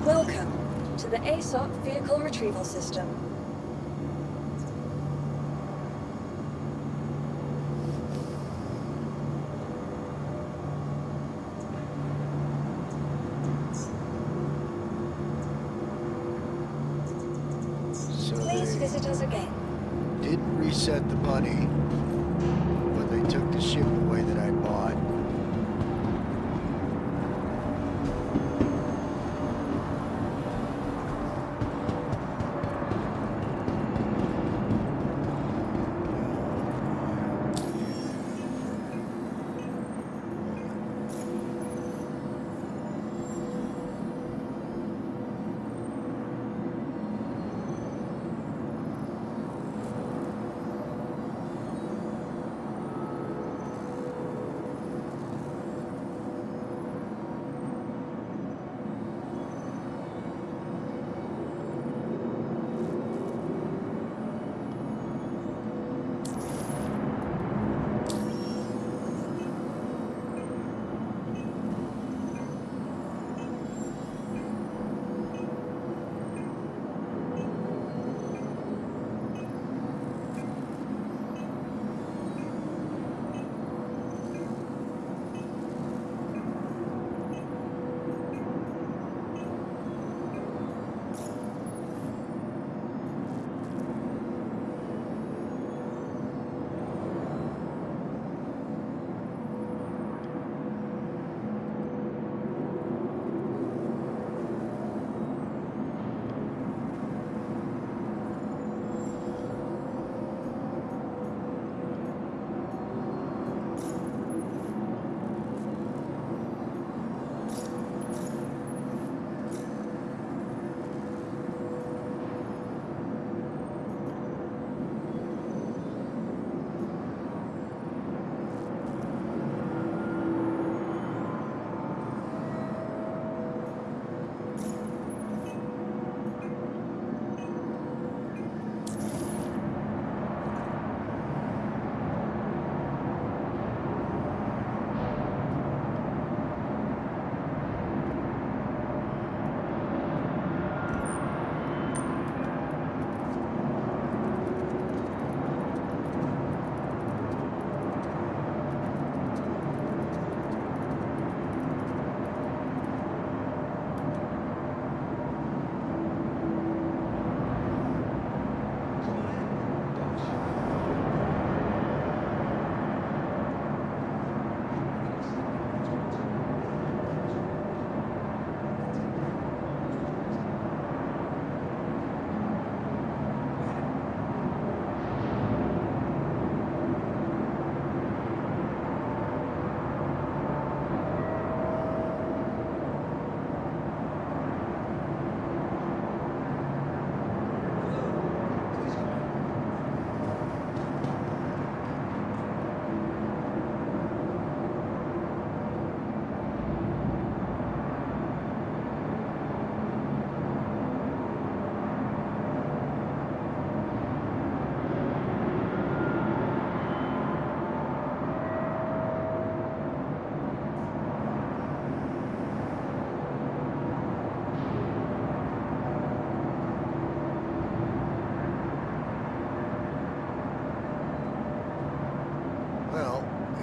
Welcome to the ASOC Vehicle Retrieval System.
So
Please
they
visit us again.
didn't reset the money, but they took the ship away that I bought.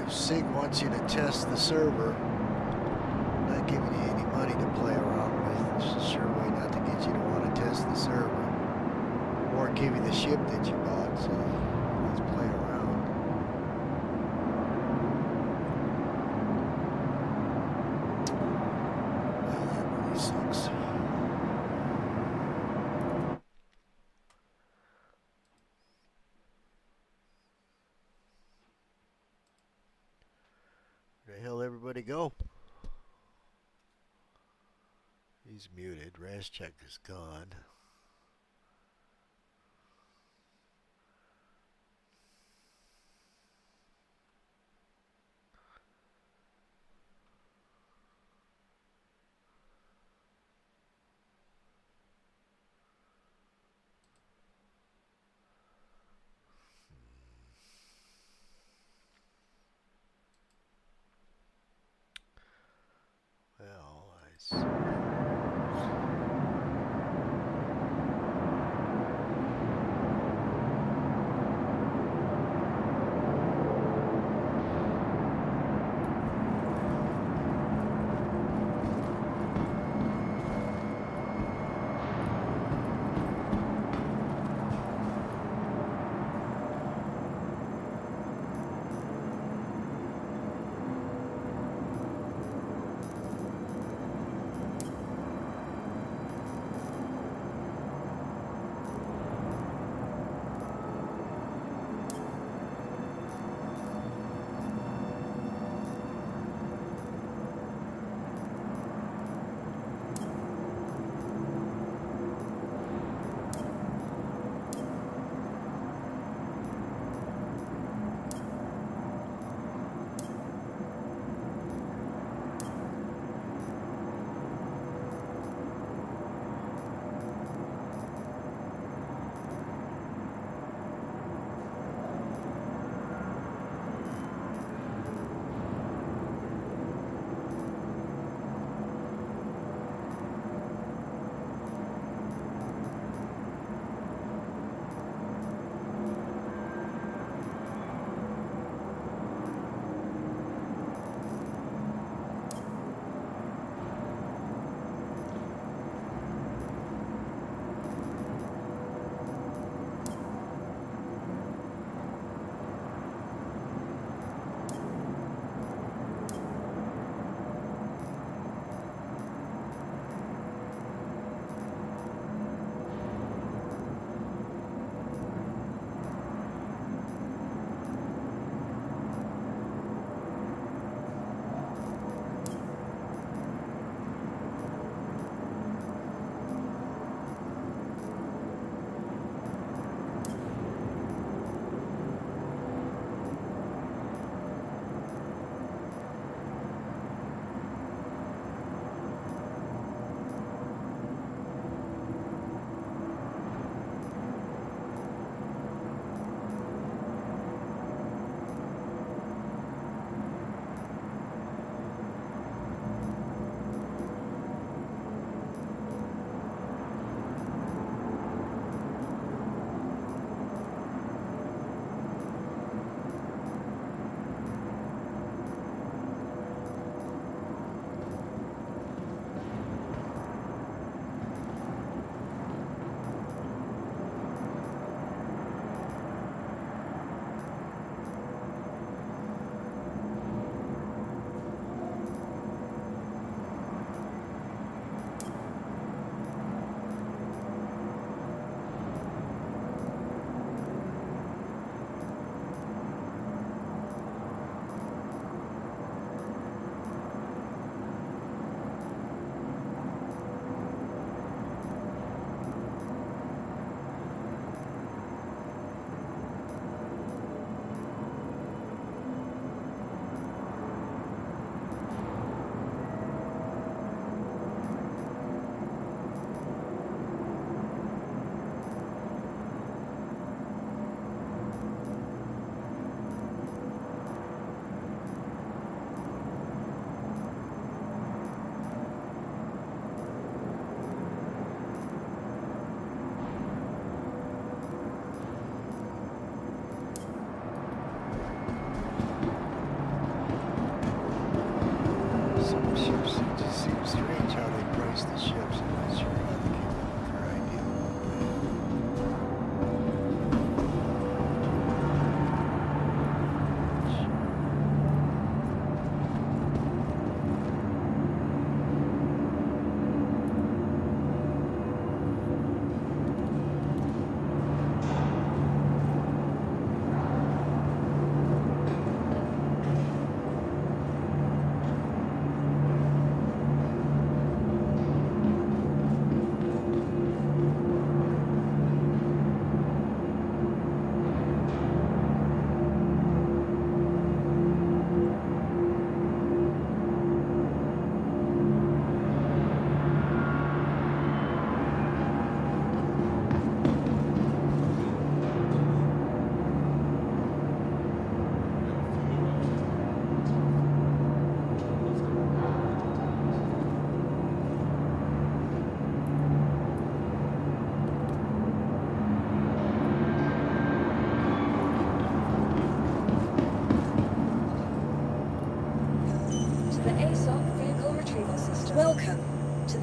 SIG wants you to test the server, not giving you any money to play around with. It's a sure way not to get you to want to test the server. Or give you the ship that you bought, so let's play around. Well, that really sucks. Where the hell everybody go? He's muted. Rascheck is gone. Well, I suppose.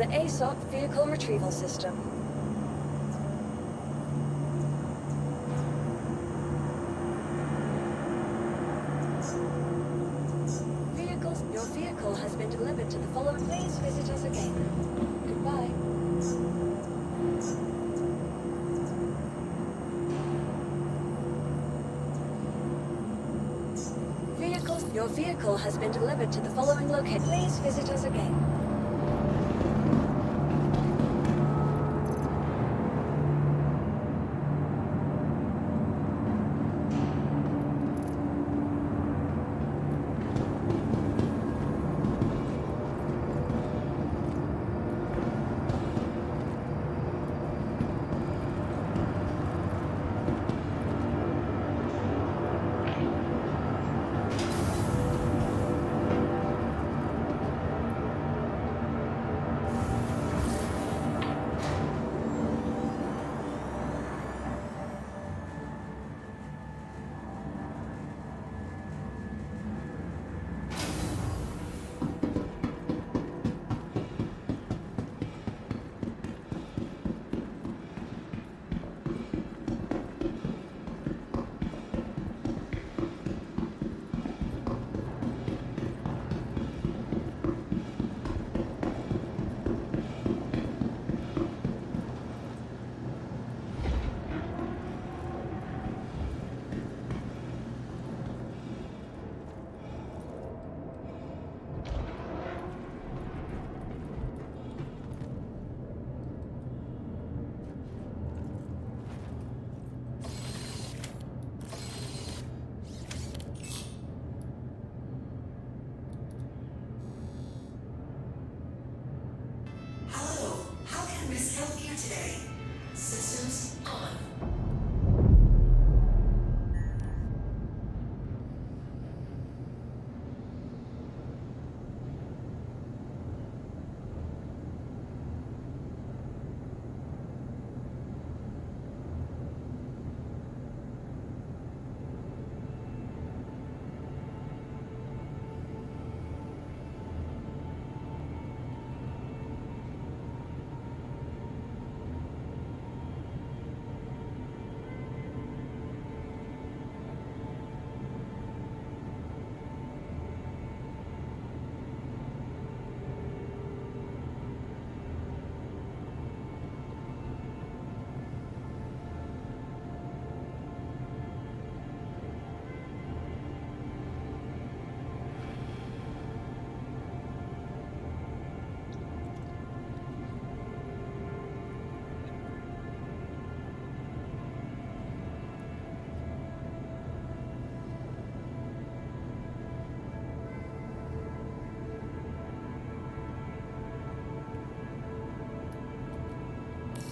the ASOP vehicle retrieval system. Your vehicle has been delivered to the following. Please visit us again. Goodbye. Your vehicle has been delivered to the following location. Please visit us again.
Hello, how can Miss help you today? Systems on.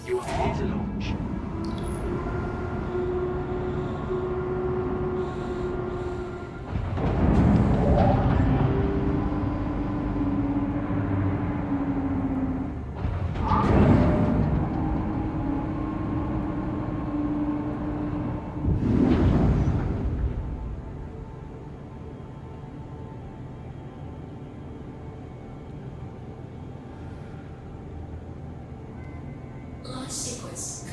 You are clear to launch.
Launch sequence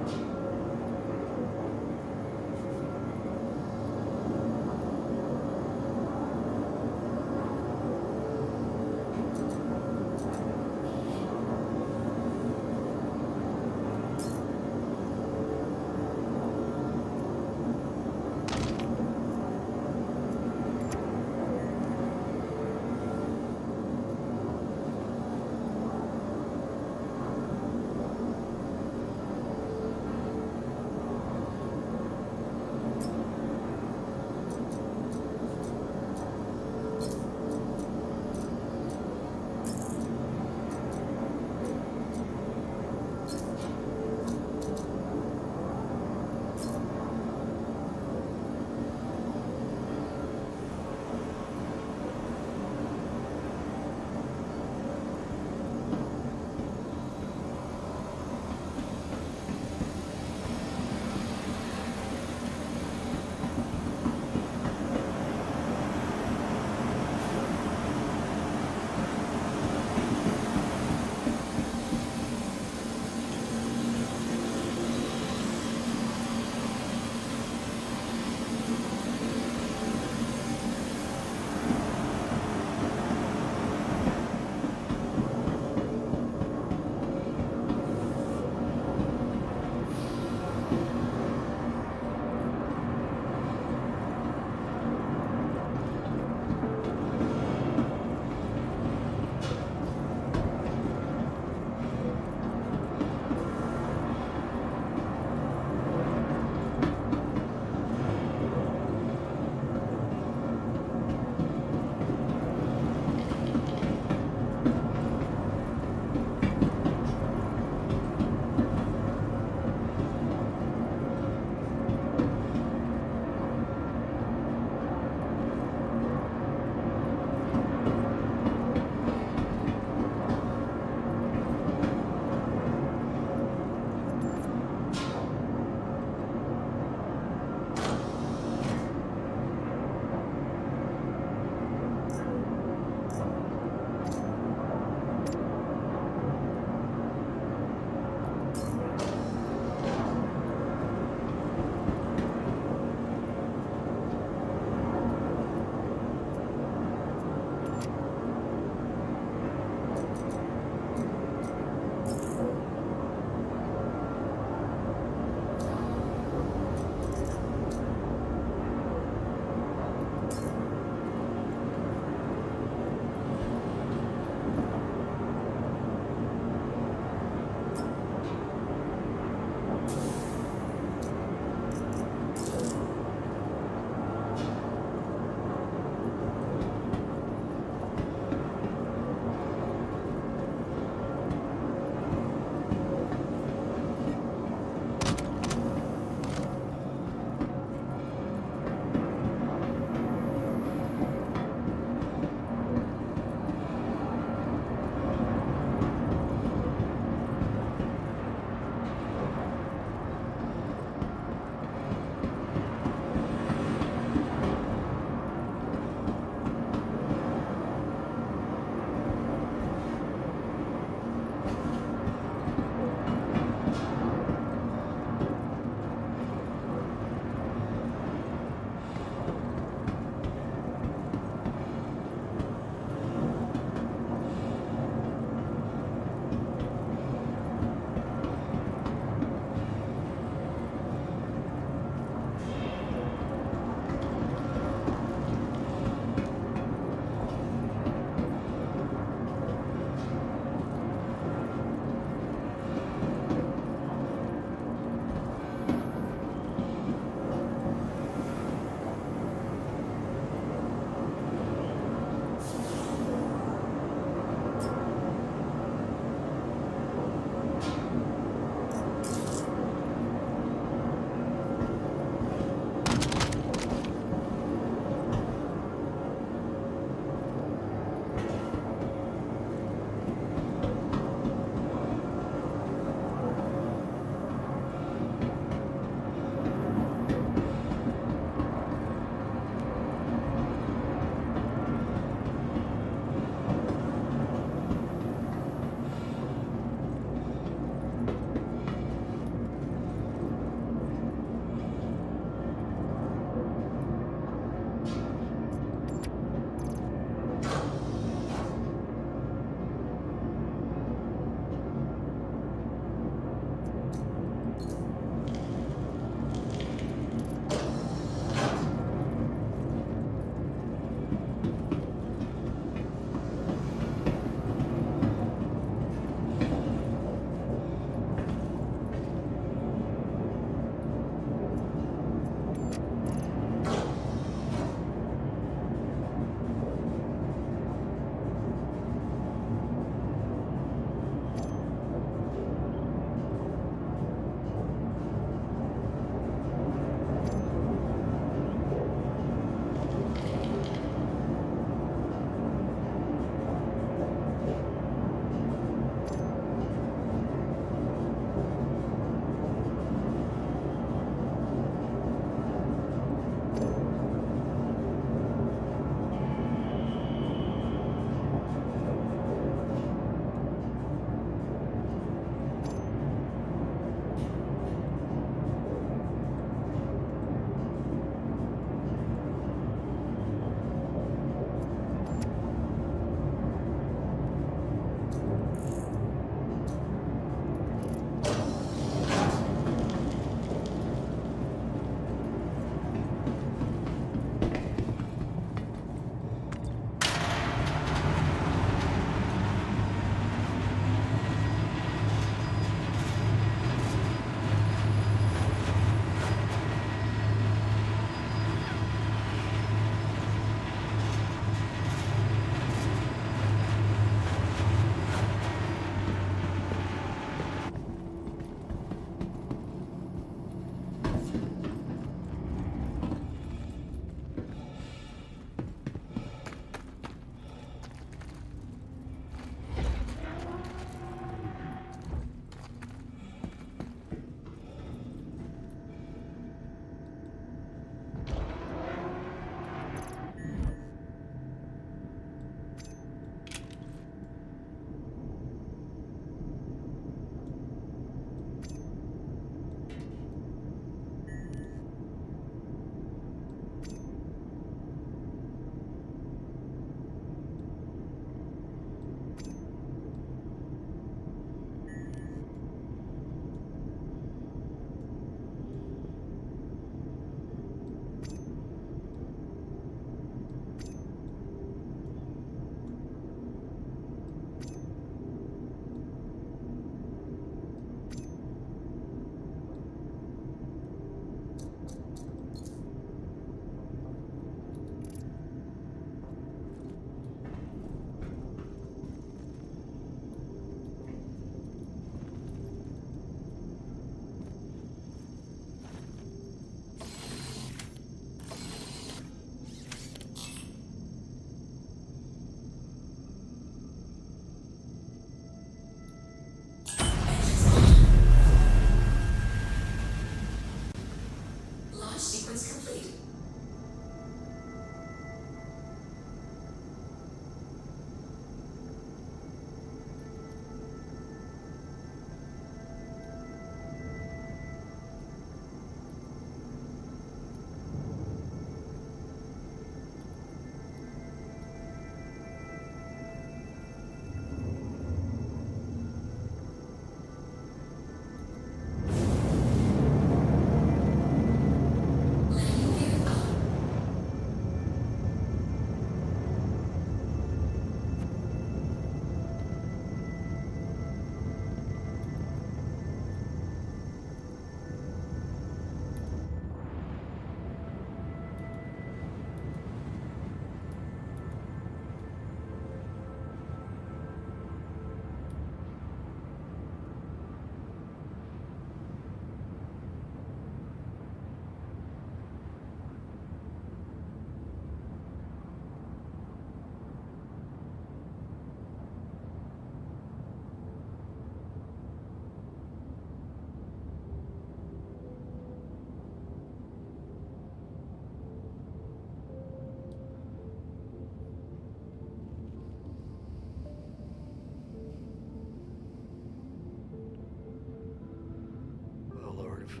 45.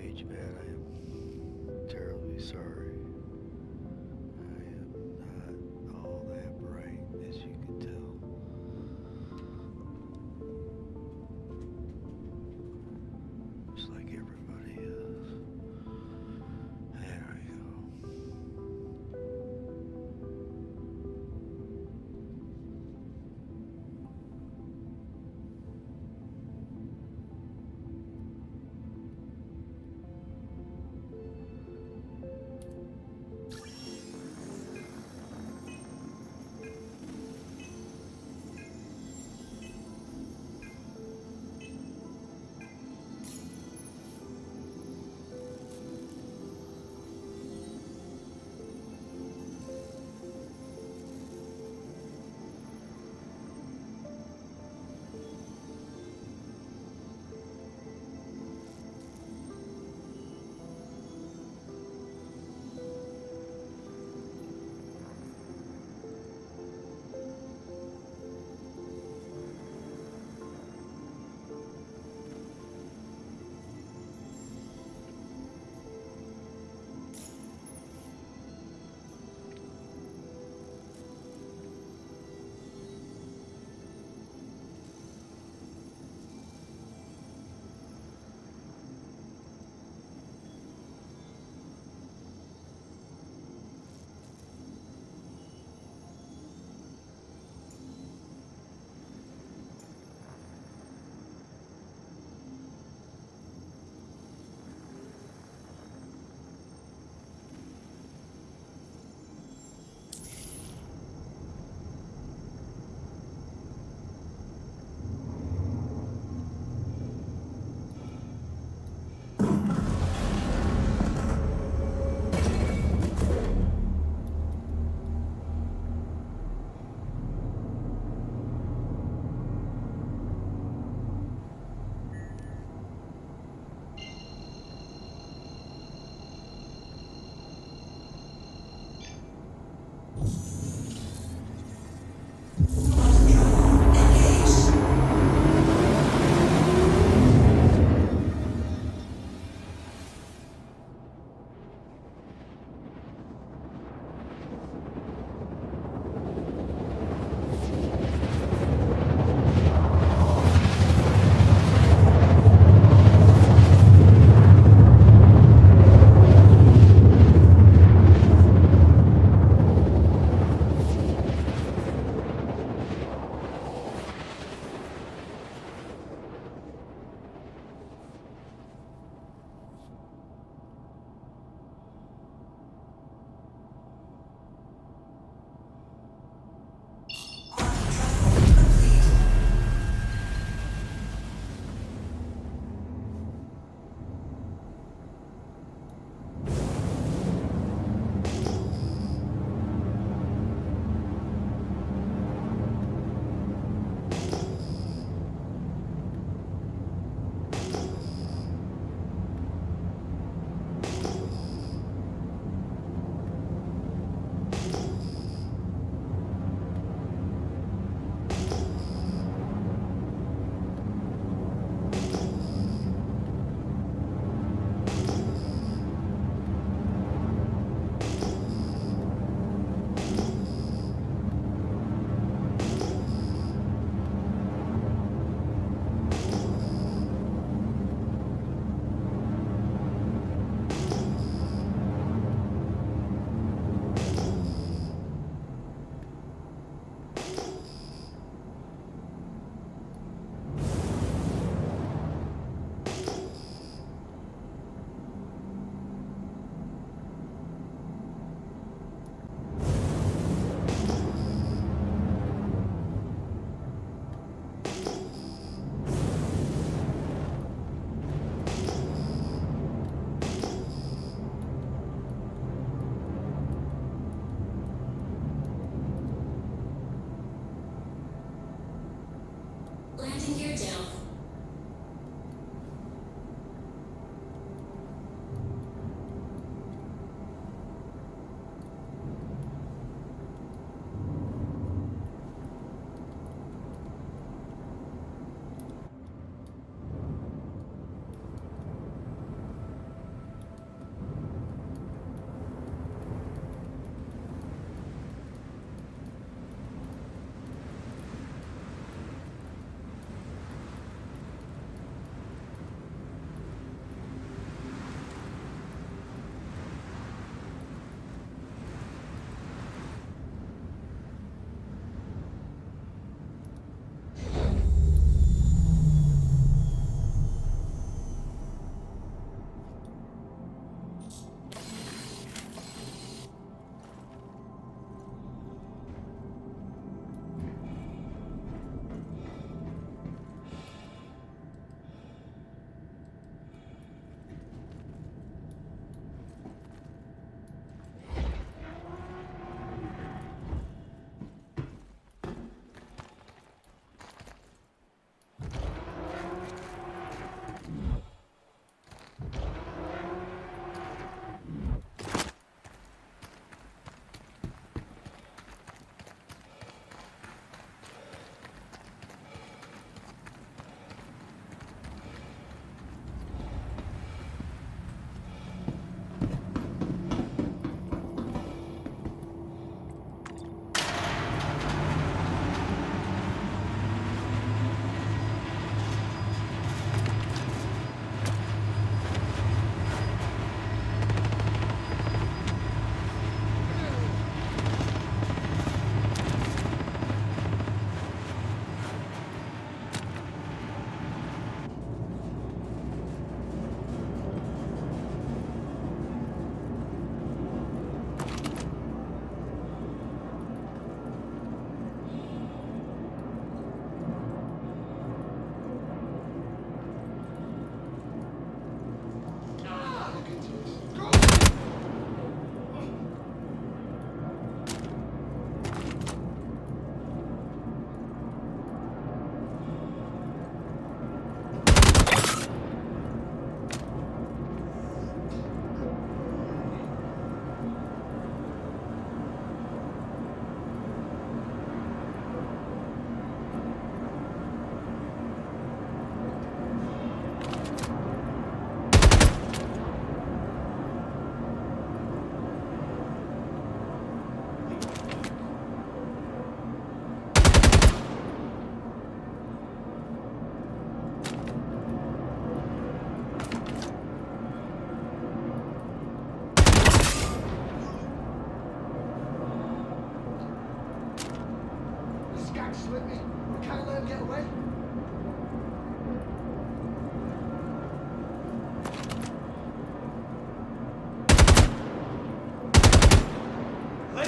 Age man, I am terribly sorry. I am not all that bright, as you can tell. Just like everybody is. There we go.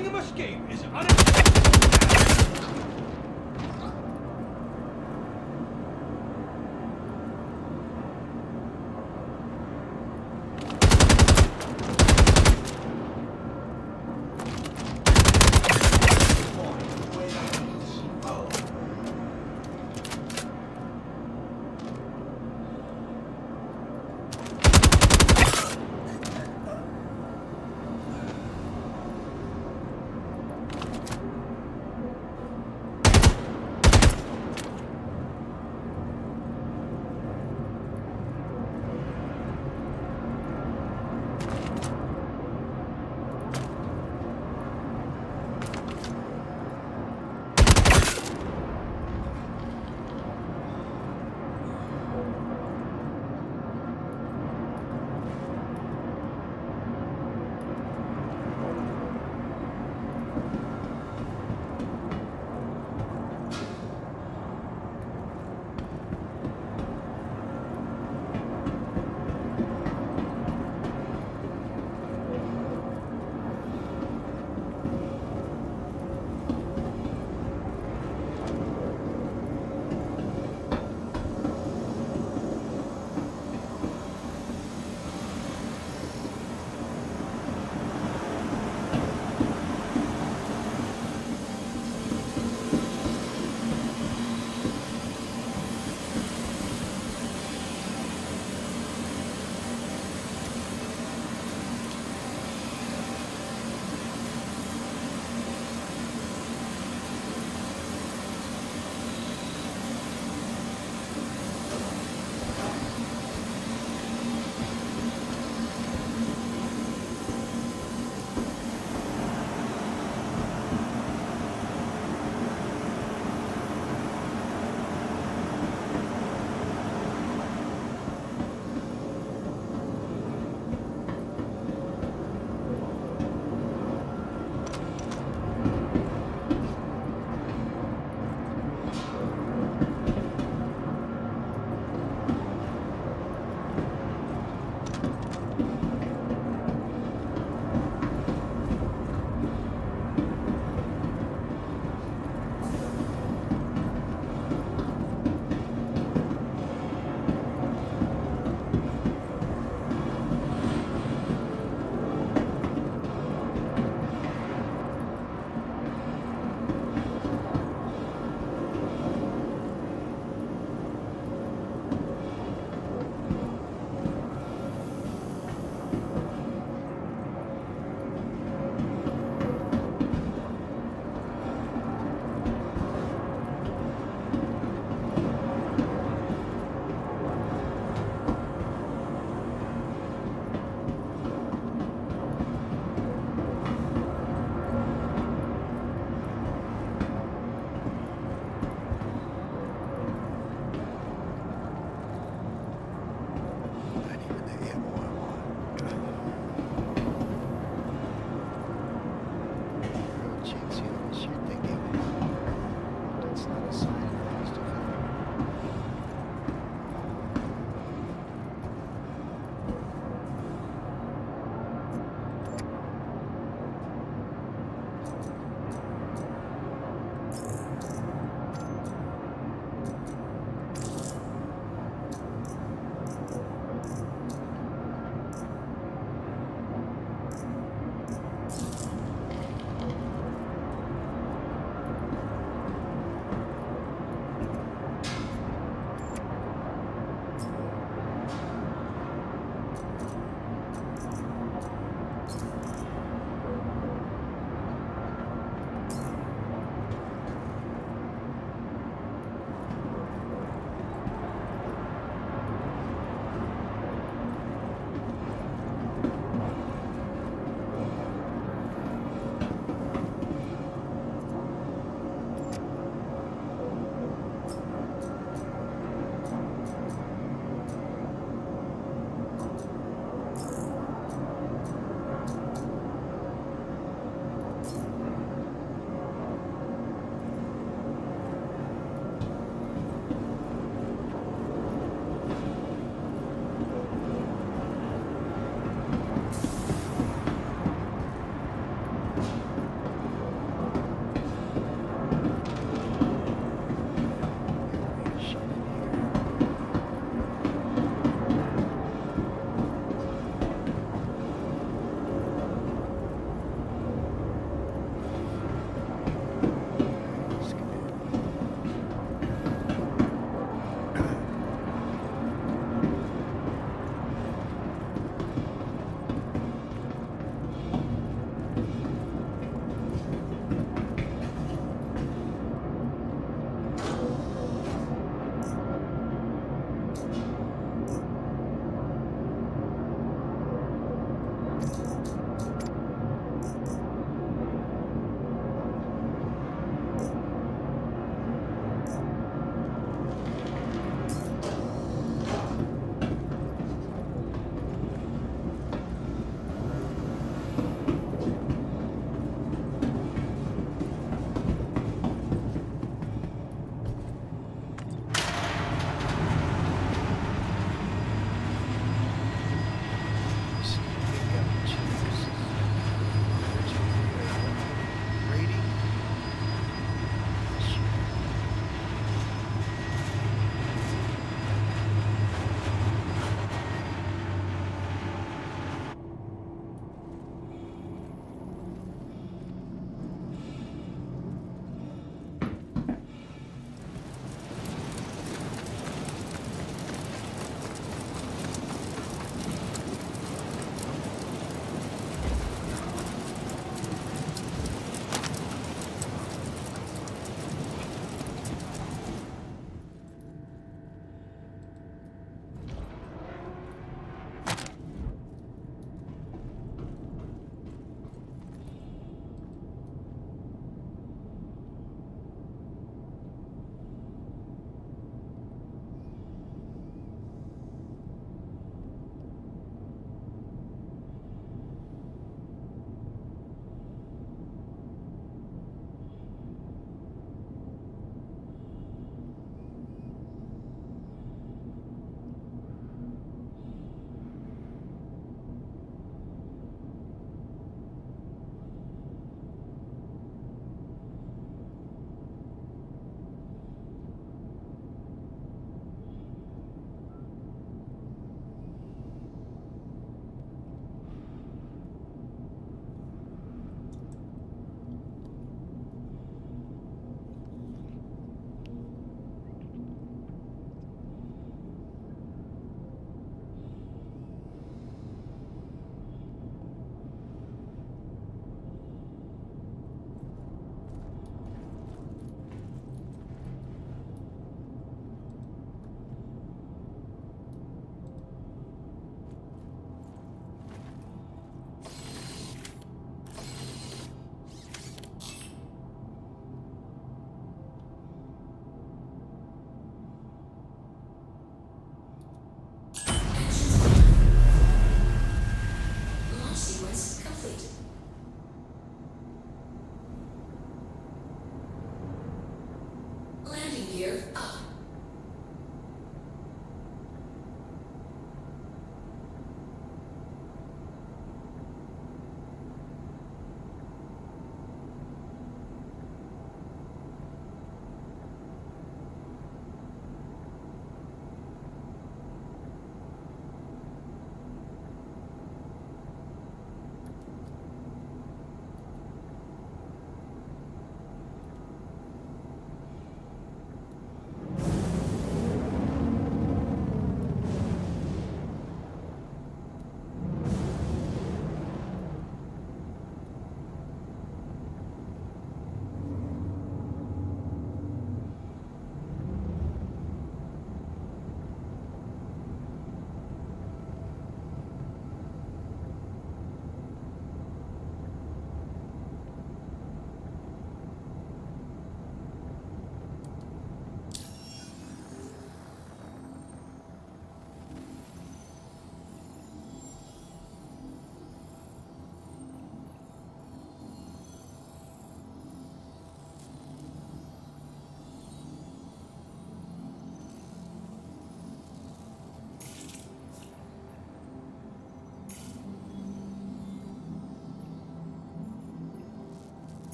letting him escape is unacceptable.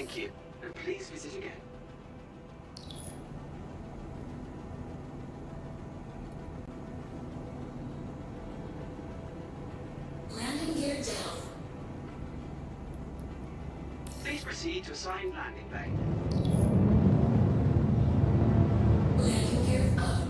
Thank you. Please visit again.
Landing gear down.
Please proceed to assigned landing bay.
Landing gear up.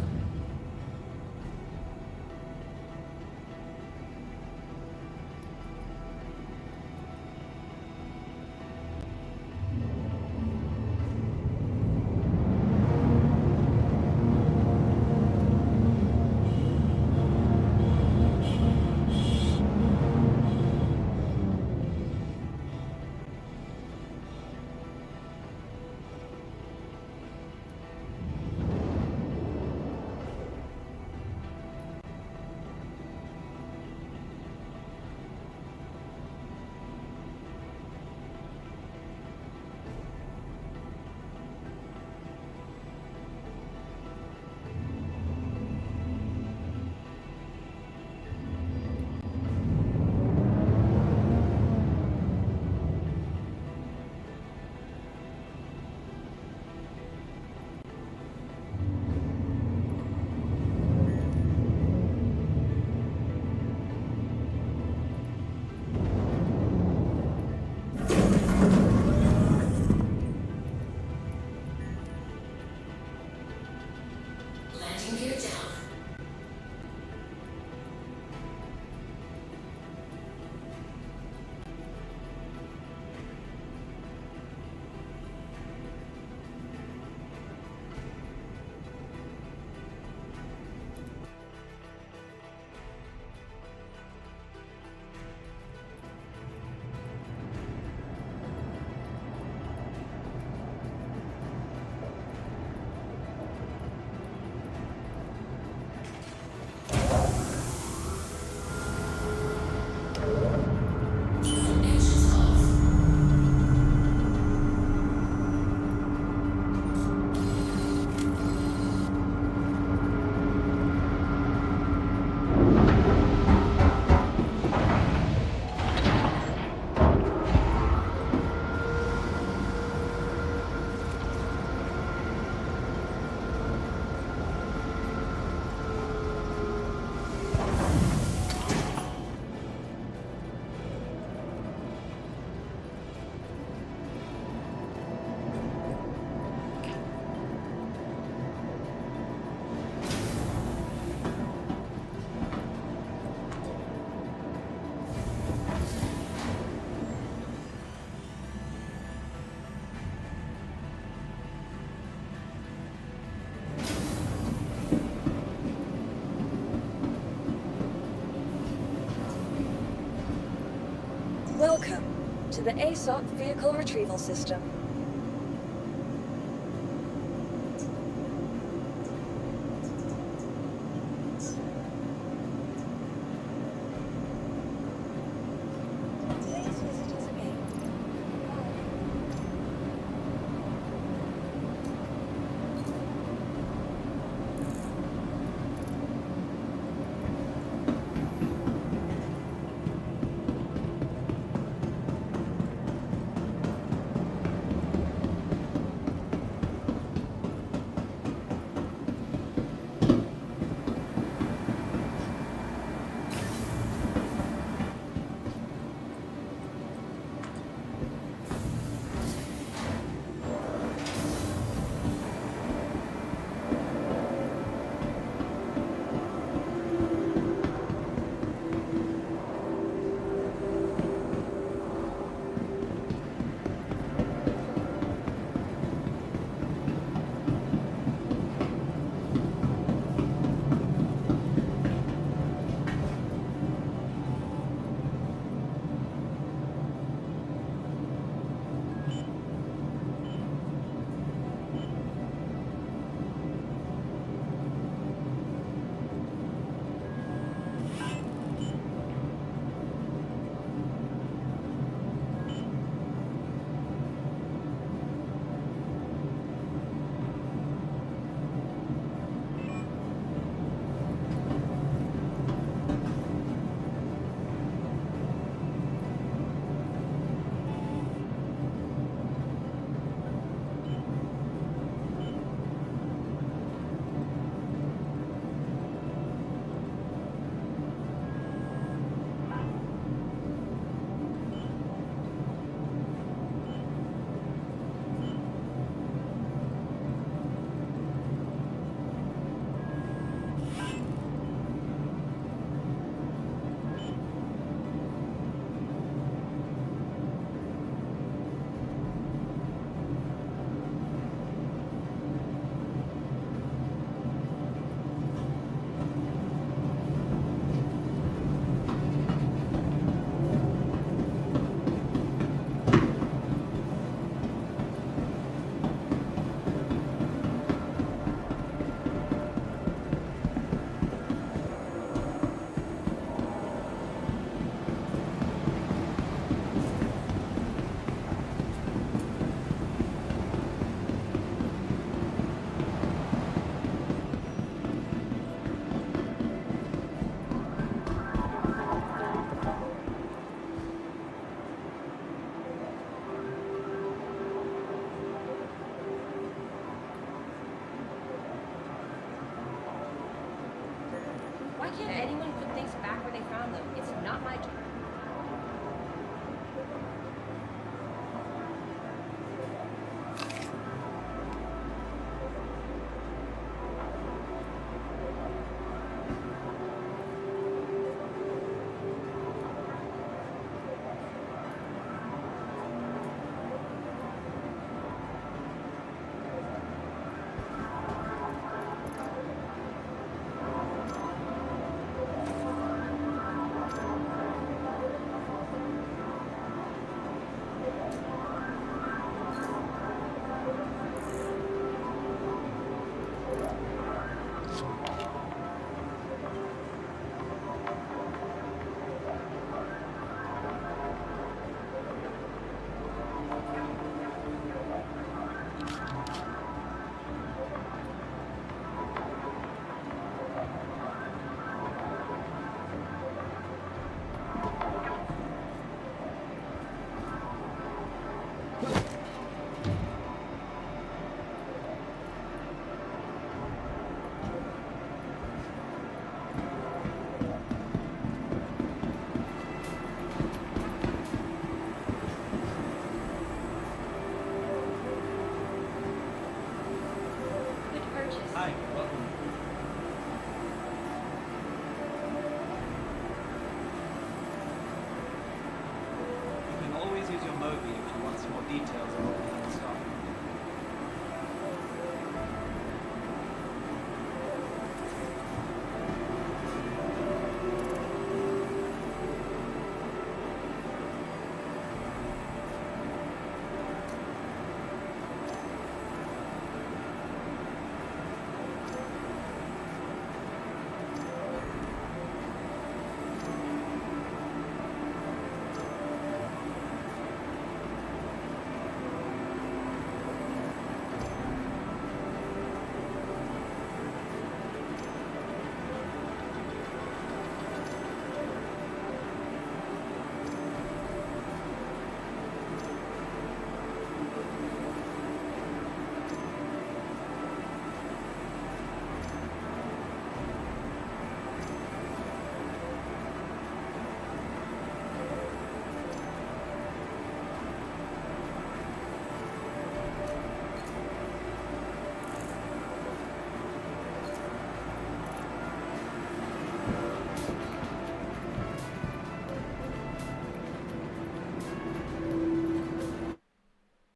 Landing gear down. Engines off.
Welcome to the ASOP Vehicle Retrieval System.